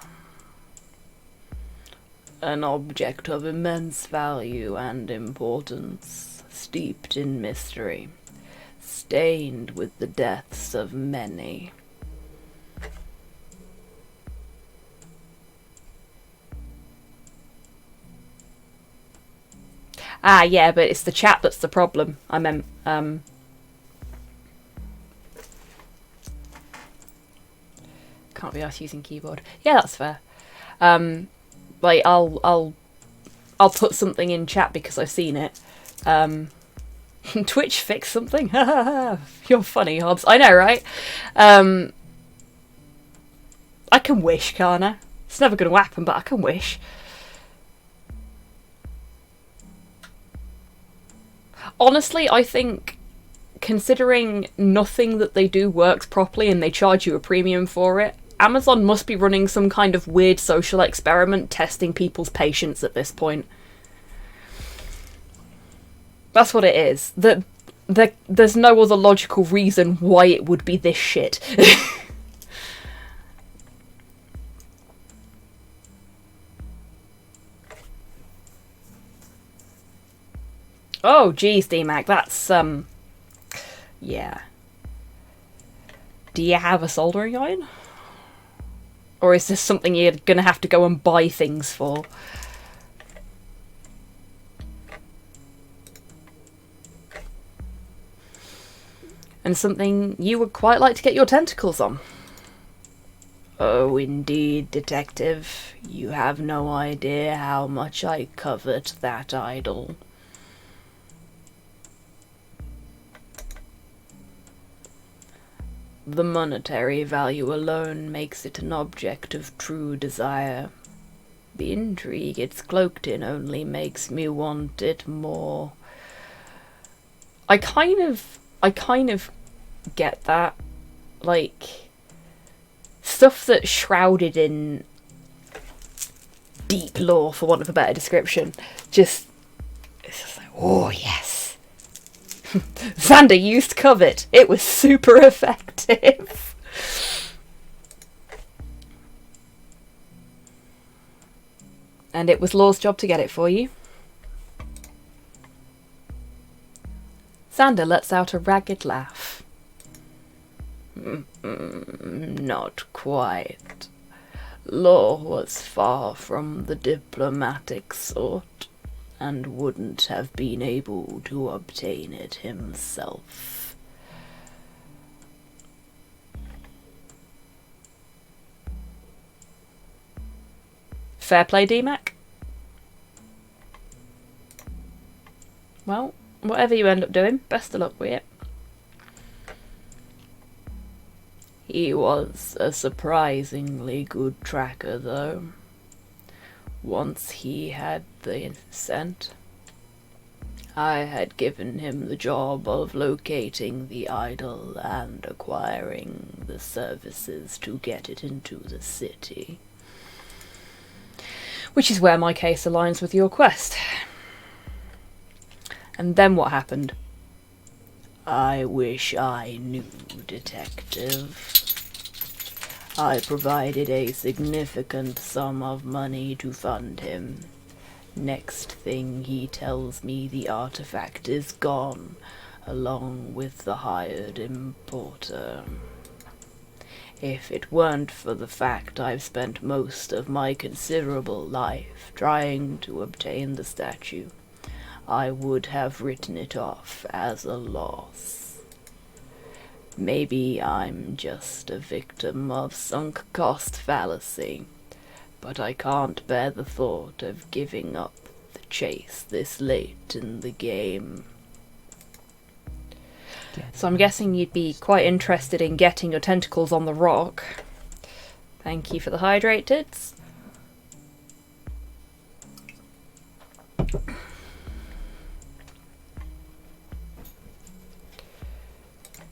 An object of immense value and importance, steeped in mystery, stained with the deaths of many. Ah, yeah, but it's the chat that's the problem. I meant, can't be arsed using keyboard. Yeah, that's fair. Like, I'll put something in chat because I've seen it. Twitch fixed something. You're funny, Hobbs. I know, right? I can wish, can't I? It's never going to happen, but I can wish. Honestly, I think, considering nothing that they do works properly and they charge you a premium for it, Amazon must be running some kind of weird social experiment testing people's patience at this point. That's what it is. There's no other logical reason why it would be this shit. Oh, geez, D-Mac, that's, yeah. Do you have a soldering iron? Or is this something you're gonna have to go and buy things for? And something you would quite like to get your tentacles on? Oh, indeed, detective. You have no idea how much I covet that idol. The monetary value alone makes it an object of true desire. The intrigue it's cloaked in only makes me want it more. I kind of get that. Like, stuff that's shrouded in deep lore, for want of a better description, it's just like, oh yes. Xander used covet. It was super effective. And it was Law's job to get it for you. Xander lets out a ragged laugh. Not quite. Law was far from the diplomatic sort, and wouldn't have been able to obtain it himself. Fair play, D-Mac. Well, whatever you end up doing, best of luck with it. He was a surprisingly good tracker, though. Once he had the scent, I had given him the job of locating the idol and acquiring the services to get it into the city. Which is where my case aligns with your quest. And then what happened? I wish I knew, Detective. I provided a significant sum of money to fund him. Next thing he tells me the artifact is gone, along with the hired importer. If it weren't for the fact I've spent most of my considerable life trying to obtain the statue, I would have written it off as a loss. Maybe I'm just a victim of sunk cost fallacy, but I can't bear the thought of giving up the chase this late in the game. So I'm guessing you'd be quite interested in getting your tentacles on the rock. Thank you for the hydrated.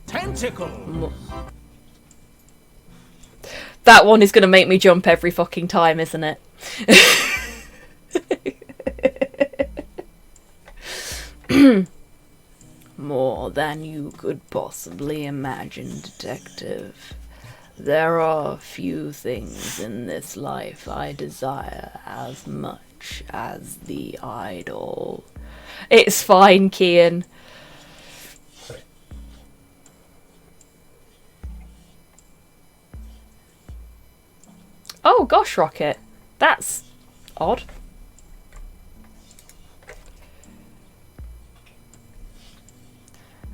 Tentacle! That one is going to make me jump every fucking time, isn't it? More than you could possibly imagine, Detective. There are few things in this life I desire as much as the idol. It's fine, Kian. Oh gosh, Rocket. That's odd.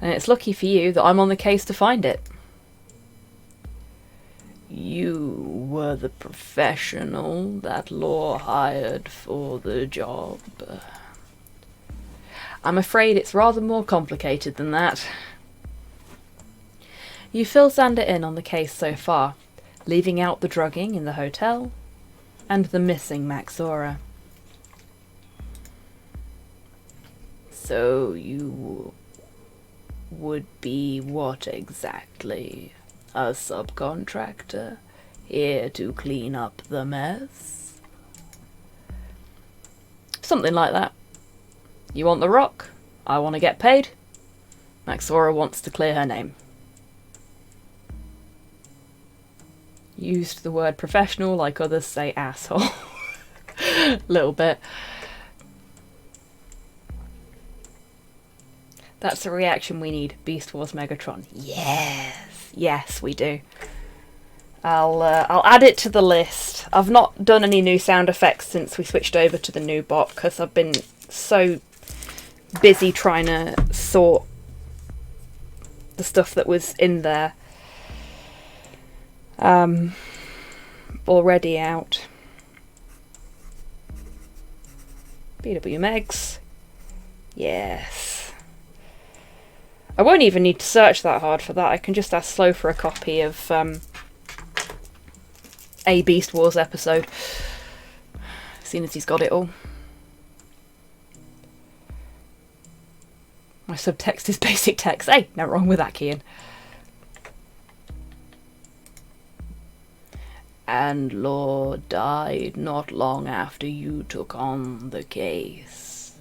And it's lucky for you that I'm on the case to find it. You were the professional that Law hired for the job. I'm afraid it's rather more complicated than that. You fill Xander in on the case so far, leaving out the drugging in the hotel and the missing Maxora. So you would be what exactly? A subcontractor here to clean up the mess? Something like that. You want the rock? I want to get paid. Maxora wants to clear her name. Used the word professional like others say asshole. Little bit. That's the reaction we need. Beast Wars Megatron. Yes, yes, we do. I'll add it to the list. I've not done any new sound effects since we switched over to the new bot because I've been so busy trying to sort the stuff that was in there already out. BW Megs. Yes. I won't even need to search that hard for that. I can just ask Slow for a copy of a Beast Wars episode, seeing as he's got it all. My subtext is basic text. Hey, no wrong with that, Kian. And Law died not long after you took on the case.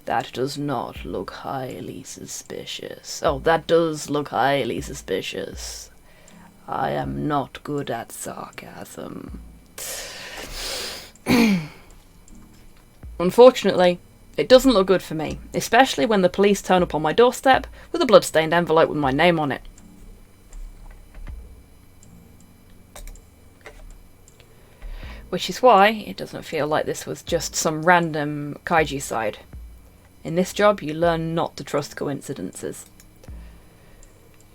That does not look highly suspicious. Oh, that does look highly suspicious. I am not good at sarcasm. Unfortunately, it doesn't look good for me, especially when the police turn up on my doorstep with a blood-stained envelope with my name on it. Which is why it doesn't feel like this was just some random kaiju side. In this job, you learn not to trust coincidences.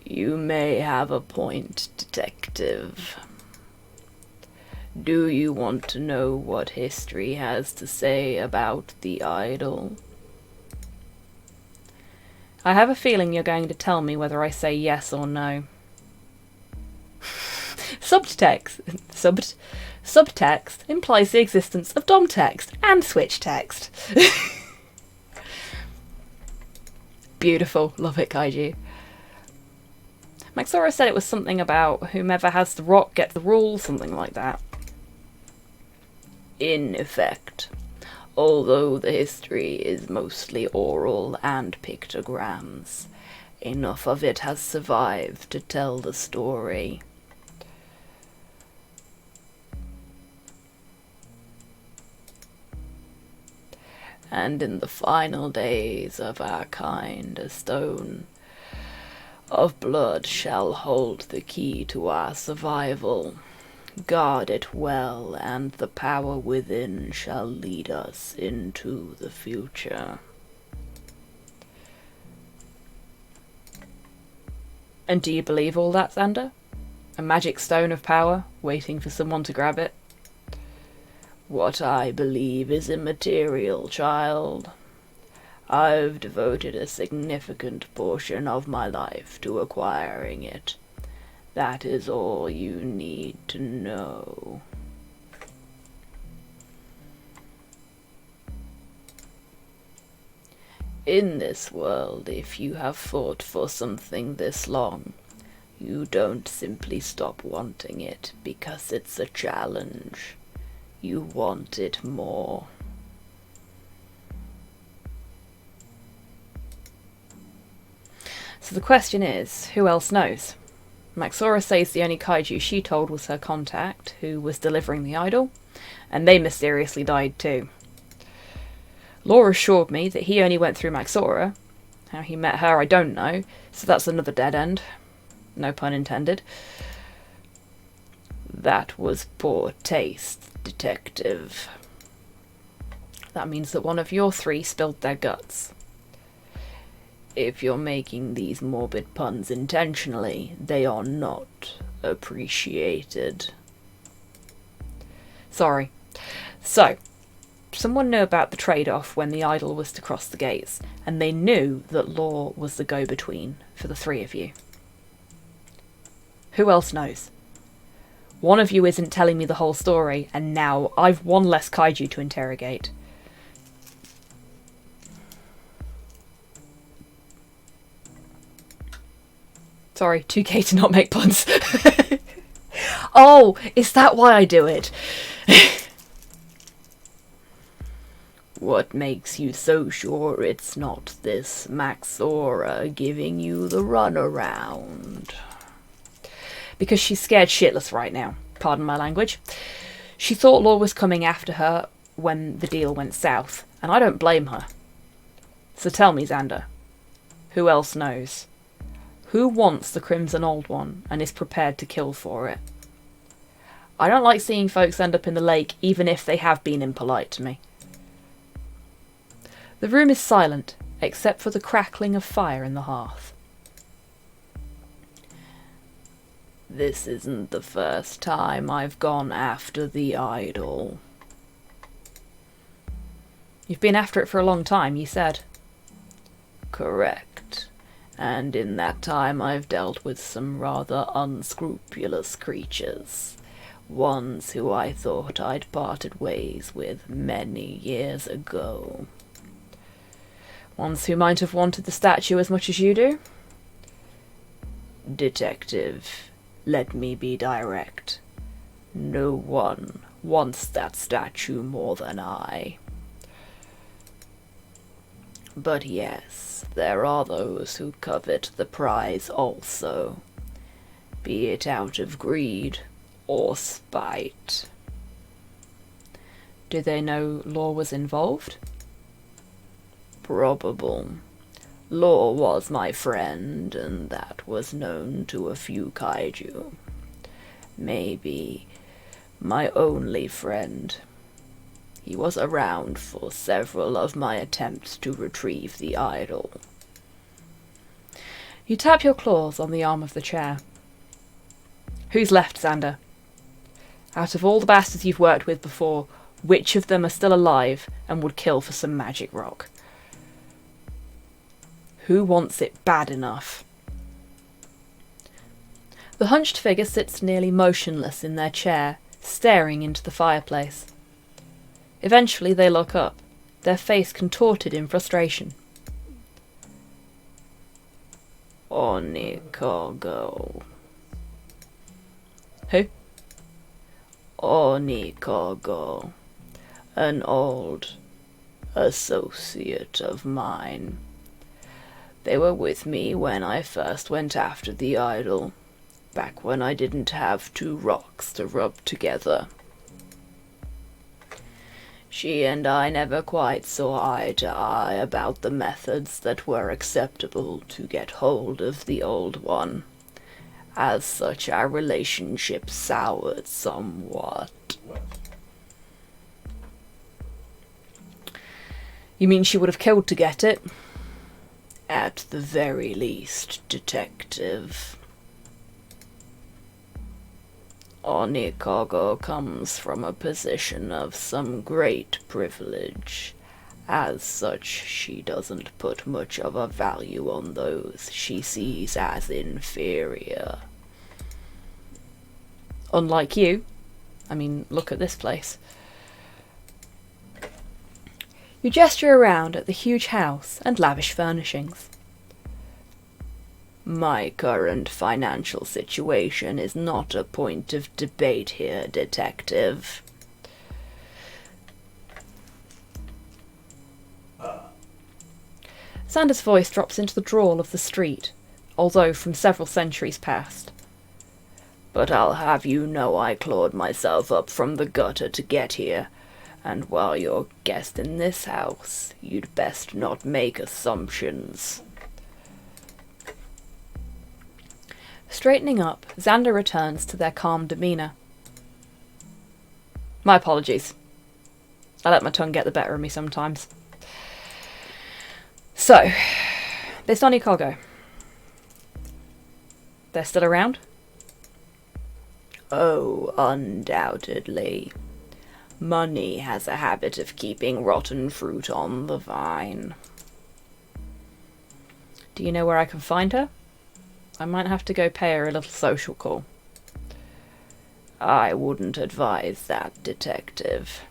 You may have a point, Detective. Do you want to know what history has to say about the idol? I have a feeling you're going to tell me whether I say yes or no. Subtext implies the existence of DOM text and switch text. Beautiful. Love it, Kaiju. Maxora said it was something about whomever has the rock gets the rule, something like that. In effect, Although the history is mostly oral and pictograms, enough of it has survived to tell the story. And in the final days of our kind, a stone of blood shall hold the key to our survival. Guard it well, and the power within shall lead us into the future. And do you believe all that, Xander? A magic stone of power, waiting for someone to grab it? What I believe is immaterial, child. I've devoted a significant portion of my life to acquiring it. That is all you need to know. In this world, if you have fought for something this long, you don't simply stop wanting it because it's a challenge. You want it more. So the question is, who else knows? Maxora says the only kaiju she told was her contact, who was delivering the idol, and they mysteriously died too. Law assured me that he only went through Maxora. How he met her I don't know, so that's another dead end. No pun intended. That was poor taste, detective. That means that one of your three spilled their guts. If you're making these morbid puns intentionally, they are not appreciated. Sorry. So, someone knew about the trade-off when the idol was to cross the gates, and they knew that Law was the go-between for the three of you. Who else knows? One of you isn't telling me the whole story, and now I've one less kaiju to interrogate. Sorry, 2K to not make puns. Oh, is that why I do it? What makes you so sure it's not this Maxora giving you the runaround? Because she's scared shitless right now. Pardon my language. She thought Law was coming after her when the deal went south, and I don't blame her. So tell me, Xander, who else knows? Who wants the Crimson Old One and is prepared to kill for it? I don't like seeing folks end up in the lake, even if they have been impolite to me. The room is silent, except for the crackling of fire in the hearth. This isn't the first time I've gone after the idol. You've been after it for a long time, you said. Correct. And in that time I've dealt with some rather unscrupulous creatures. Ones who I thought I'd parted ways with many years ago. Ones who might have wanted the statue as much as you do? Detective, let me be direct. No one wants that statue more than I. But yes, there are those who covet the prize also, be it out of greed or spite. Do they know Law was involved? Probable. Law was my friend, and that was known to a few kaiju. Maybe my only friend. He was around for several of my attempts to retrieve the idol. You tap your claws on the arm of the chair. Who's left, Xander? Out of all the bastards you've worked with before, which of them are still alive and would kill for some magic rock? Who wants it bad enough? The hunched figure sits nearly motionless in their chair, staring into the fireplace. Eventually they look up, their face contorted in frustration. Onikogo. Who? Onikogo. An old, associate of mine. They were with me when I first went after the idol, back when I didn't have two rocks to rub together. She and I never quite saw eye to eye about the methods that were acceptable to get hold of the Old One. As such, our relationship soured somewhat. You mean she would have killed to get it? At the very least, Detective. Onikago comes from a position of some great privilege. As such, she doesn't put much of a value on those she sees as inferior. Unlike you. I mean, look at this place. You gesture around at the huge house and lavish furnishings. My current financial situation is not a point of debate here, Detective. Sanders' voice drops into the drawl of the street, although from several centuries past. But I'll have you know I clawed myself up from the gutter to get here, and while you're guest in this house, you'd best not make assumptions. Straightening up, Xander returns to their calm demeanour. My apologies. I let my tongue get the better of me sometimes. So, this Onikago. They're still around? Oh, undoubtedly. Money has a habit of keeping rotten fruit on the vine. Do you know where I can find her? I might have to go pay her a little social call. I wouldn't advise that, Detective.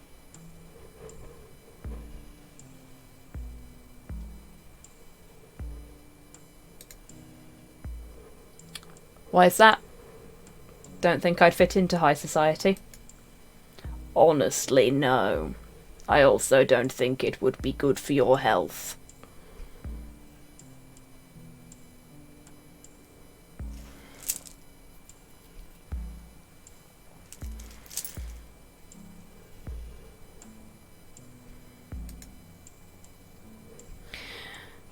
Why is that? Don't think I'd fit into high society. Honestly, no. I also don't think it would be good for your health.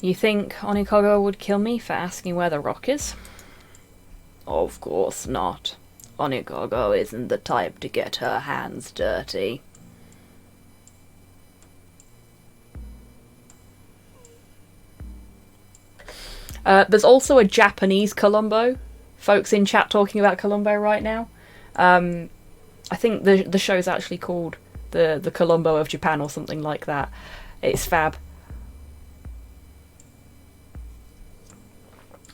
You think Onikago would kill me for asking where the rock is? Of course not. Onikago isn't the type to get her hands dirty. There's also a Japanese Columbo. Folks in chat talking about Columbo right now. I think the show's actually called the Columbo of Japan or something like that. It's fab.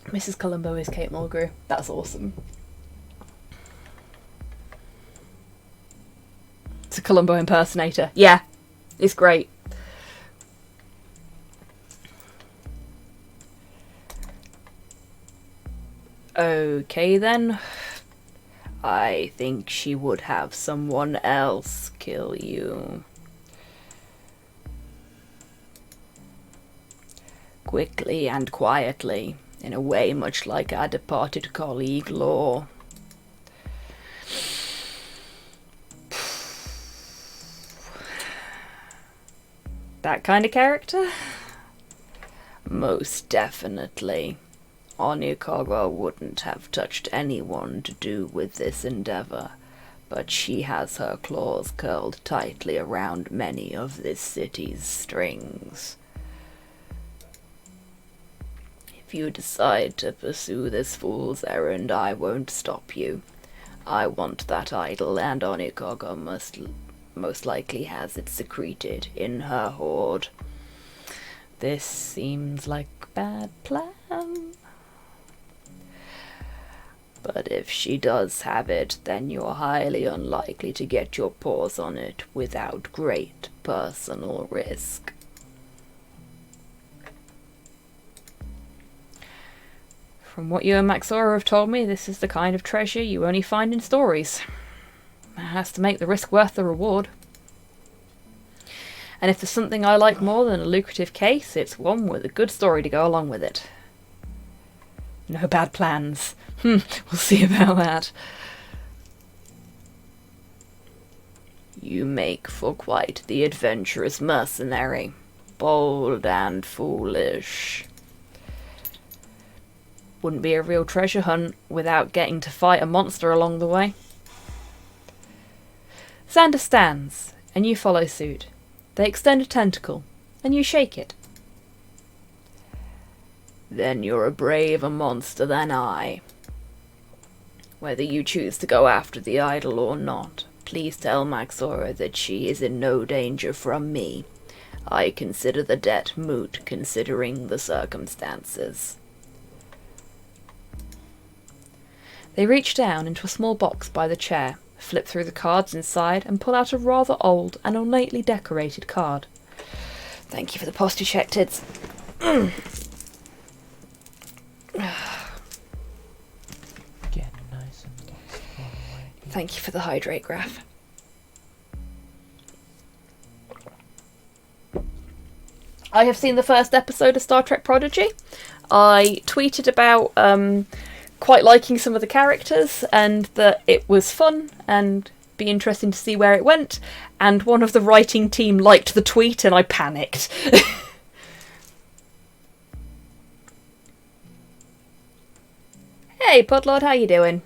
Mrs. Columbo is Kate Mulgrew. That's awesome. It's a Columbo impersonator. Yeah, it's great. Okay then. I think she would have someone else kill you. Quickly and quietly. In a way much like our departed colleague Law. That kind of character? Most definitely. Onikago wouldn't have touched anyone to do with this endeavor, but she has her claws curled tightly around many of this city's strings. If you decide to pursue this fool's errand, I won't stop you. I want that idol, and Onikago most likely has it secreted in her hoard. This seems like a bad plan. But if she does have it, then you're highly unlikely to get your paws on it without great personal risk. From what you and Maxora have told me, this is the kind of treasure you only find in stories. That has to make the risk worth the reward. And if there's something I like more than a lucrative case, it's one with a good story to go along with it. No bad plans. We'll see about that. You make for quite the adventurous mercenary. Bold and foolish. Wouldn't be a real treasure hunt without getting to fight a monster along the way. Xander stands, and you follow suit. They extend a tentacle, and you shake it. Then you're a braver monster than I. Whether you choose to go after the idol or not, please tell Maxora that she is in no danger from me. I consider the debt moot considering the circumstances. They reach down into a small box by the chair, flip through the cards inside, and pull out a rather old and ornately decorated card. Thank you for the postage check, Tids. Thank you for the hydrate graph. I have seen the first episode of Star Trek Prodigy. I tweeted about quite liking some of the characters and that it was fun and be interesting to see where it went. And one of the writing team liked the tweet and I panicked. Hey, Podlord, how you doing?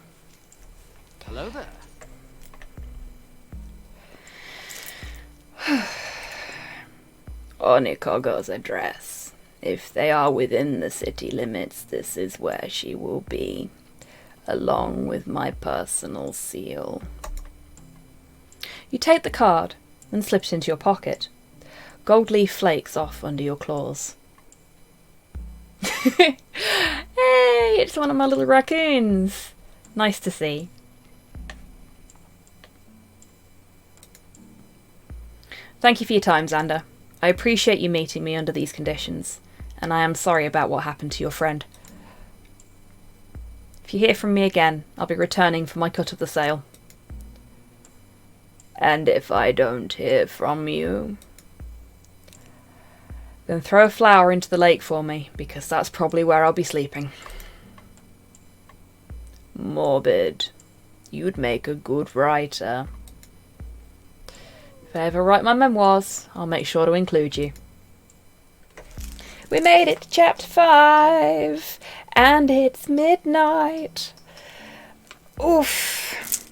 Hello there. Onikogo's address. If they are within the city limits, this is where she will be, along with my personal seal. You take the card and slip it into your pocket. Gold leaf flakes off under your claws. Hey, it's one of my little raccoons. Nice to see. Thank you for your time, Xander. I appreciate you meeting me under these conditions, and I am sorry about what happened to your friend. If you hear from me again, I'll be returning for my cut of the sale. And if I don't hear from you, then throw a flower into the lake for me, because that's probably where I'll be sleeping. Morbid. You'd make a good writer. If I ever write my memoirs, I'll make sure to include you. We made it to chapter 5, and it's midnight. Oof.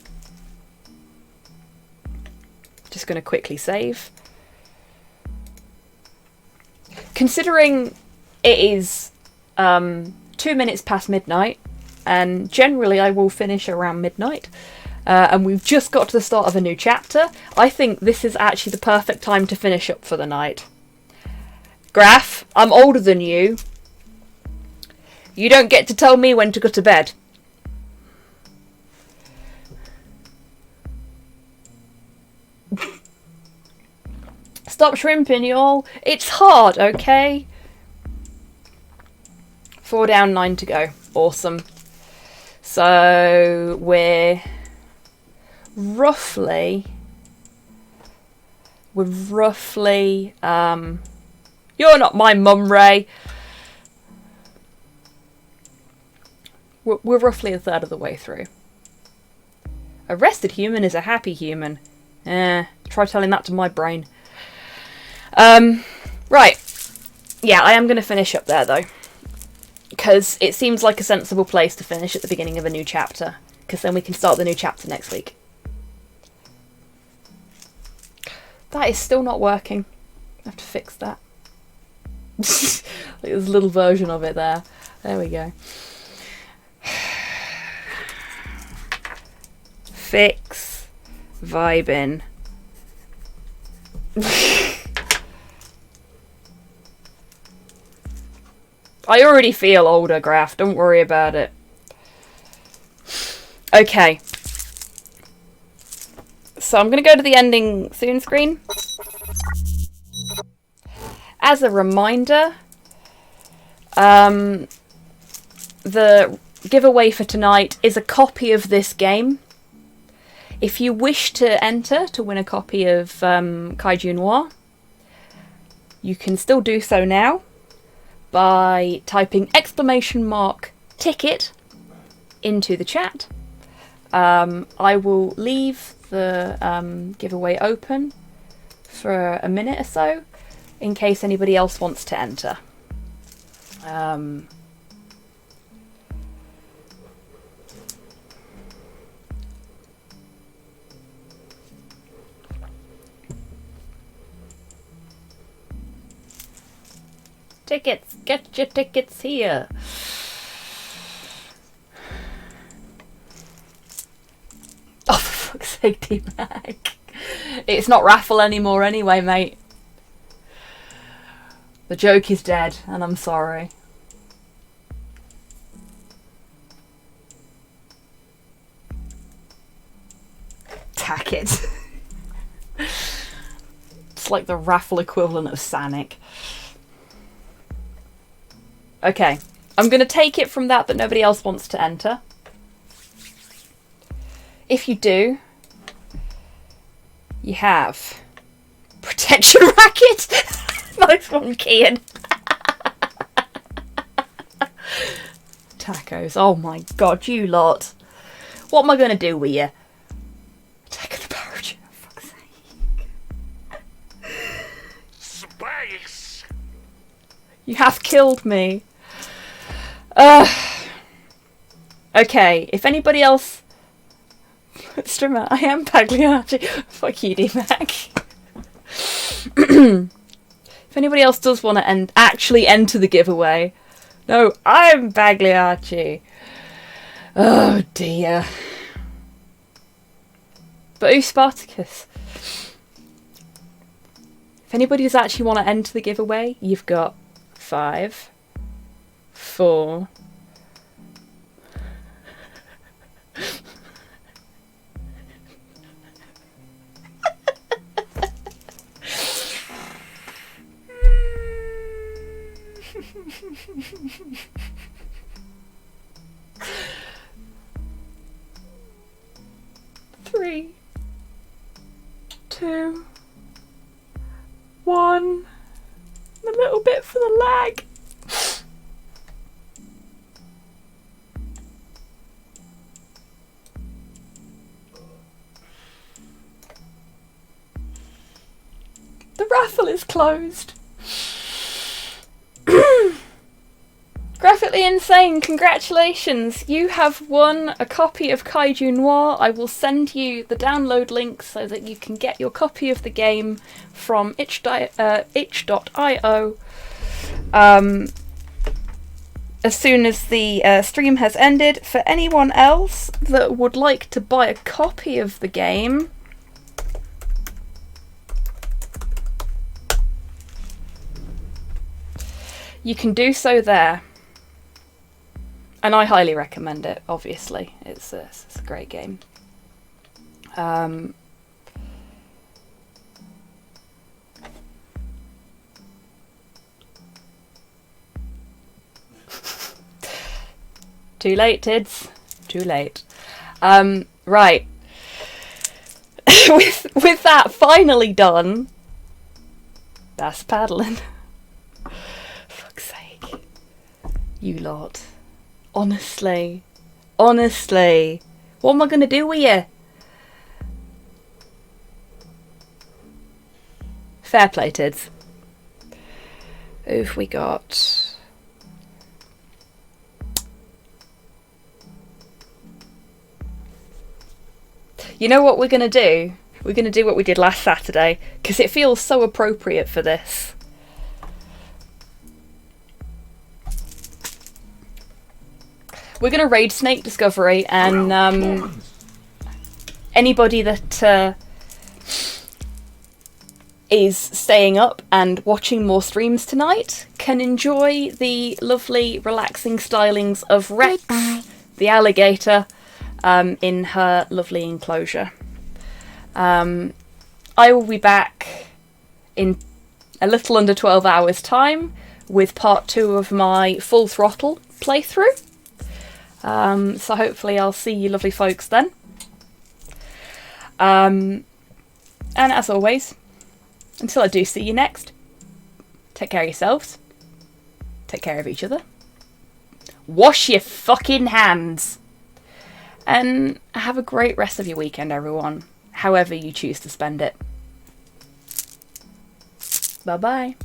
Just going to quickly save. Considering it is 2 minutes past midnight, and generally I will finish around midnight, and we've just got to the start of a new chapter, I think this is actually the perfect time to finish up for the night. Graph, I'm older than you. You don't get to tell me when to go to bed. Stop shrimping, y'all. It's hard, okay? 4 down, 9 to go. Awesome. So we're roughly you're not my mum, Ray. We're roughly a third of the way through. A rested human is a happy human. Try telling that to my brain. Right. Yeah, I am going to finish up there, though. Because it seems like a sensible place to finish at the beginning of a new chapter. Because then we can start the new chapter next week. That is still not working. I have to fix that. There's a little version of it there. There we go. Fix. Vibin. I already feel older, Graph. Don't worry about it. Okay. So I'm going to go to the ending soon screen. As a reminder, the giveaway for tonight is a copy of this game. If you wish to enter to win a copy of Kaiju Noir, you can still do so now by typing !ticket into the chat. I will leave the giveaway open for a minute or so in case anybody else wants to enter. Tickets! Get your tickets here! Oh, for fuck's sake, D-Mac. It's not raffle anymore anyway, mate. The joke is dead, and I'm sorry. Tack it. It's like the raffle equivalent of Sanic. Okay, I'm going to take it from that nobody else wants to enter. If you do, you have Protection Racket. Nice one, Kian. Tacos. Oh my god, you lot. What am I going to do with you? Attack of the Parachute, for fuck's sake. Space! You have killed me. Okay, if anybody else... Streamer, I am Pagliacci. Fuck you, D-Mac. If anybody else does want to actually enter the giveaway... No, I'm Pagliacci. Oh, dear. But who's Spartacus? If anybody does actually want to enter the giveaway, you've got 5, 4... 3, 2, 1. A little bit for the lag. The raffle is closed. Graphically Insane, congratulations! You have won a copy of Kaiju Noir. I will send you the download link so that you can get your copy of the game from itch.io as soon as the stream has ended. For anyone else that would like to buy a copy of the game, you can do so there. And I highly recommend it, obviously. It's a great game. Too late, Tids. Too late. Right. with that finally done, that's paddling. Fuck's sake. You lot. Honestly. Honestly. What am I going to do with you? Fair play, Tids. Who've we got? You know what we're going to do? We're going to do what we did last Saturday, because it feels so appropriate for this. We're going to raid Snake Discovery, and anybody that is staying up and watching more streams tonight can enjoy the lovely, relaxing stylings of Rex, the alligator, in her lovely enclosure. I will be back in a little under 12 hours' time with part 2 of my full throttle playthrough. So hopefully I'll see you lovely folks then. And as always, until I do see you next, Take care of yourselves. Take care of each other. Wash your fucking hands. And have a great rest of your weekend, everyone. However you choose to spend it. Bye-bye.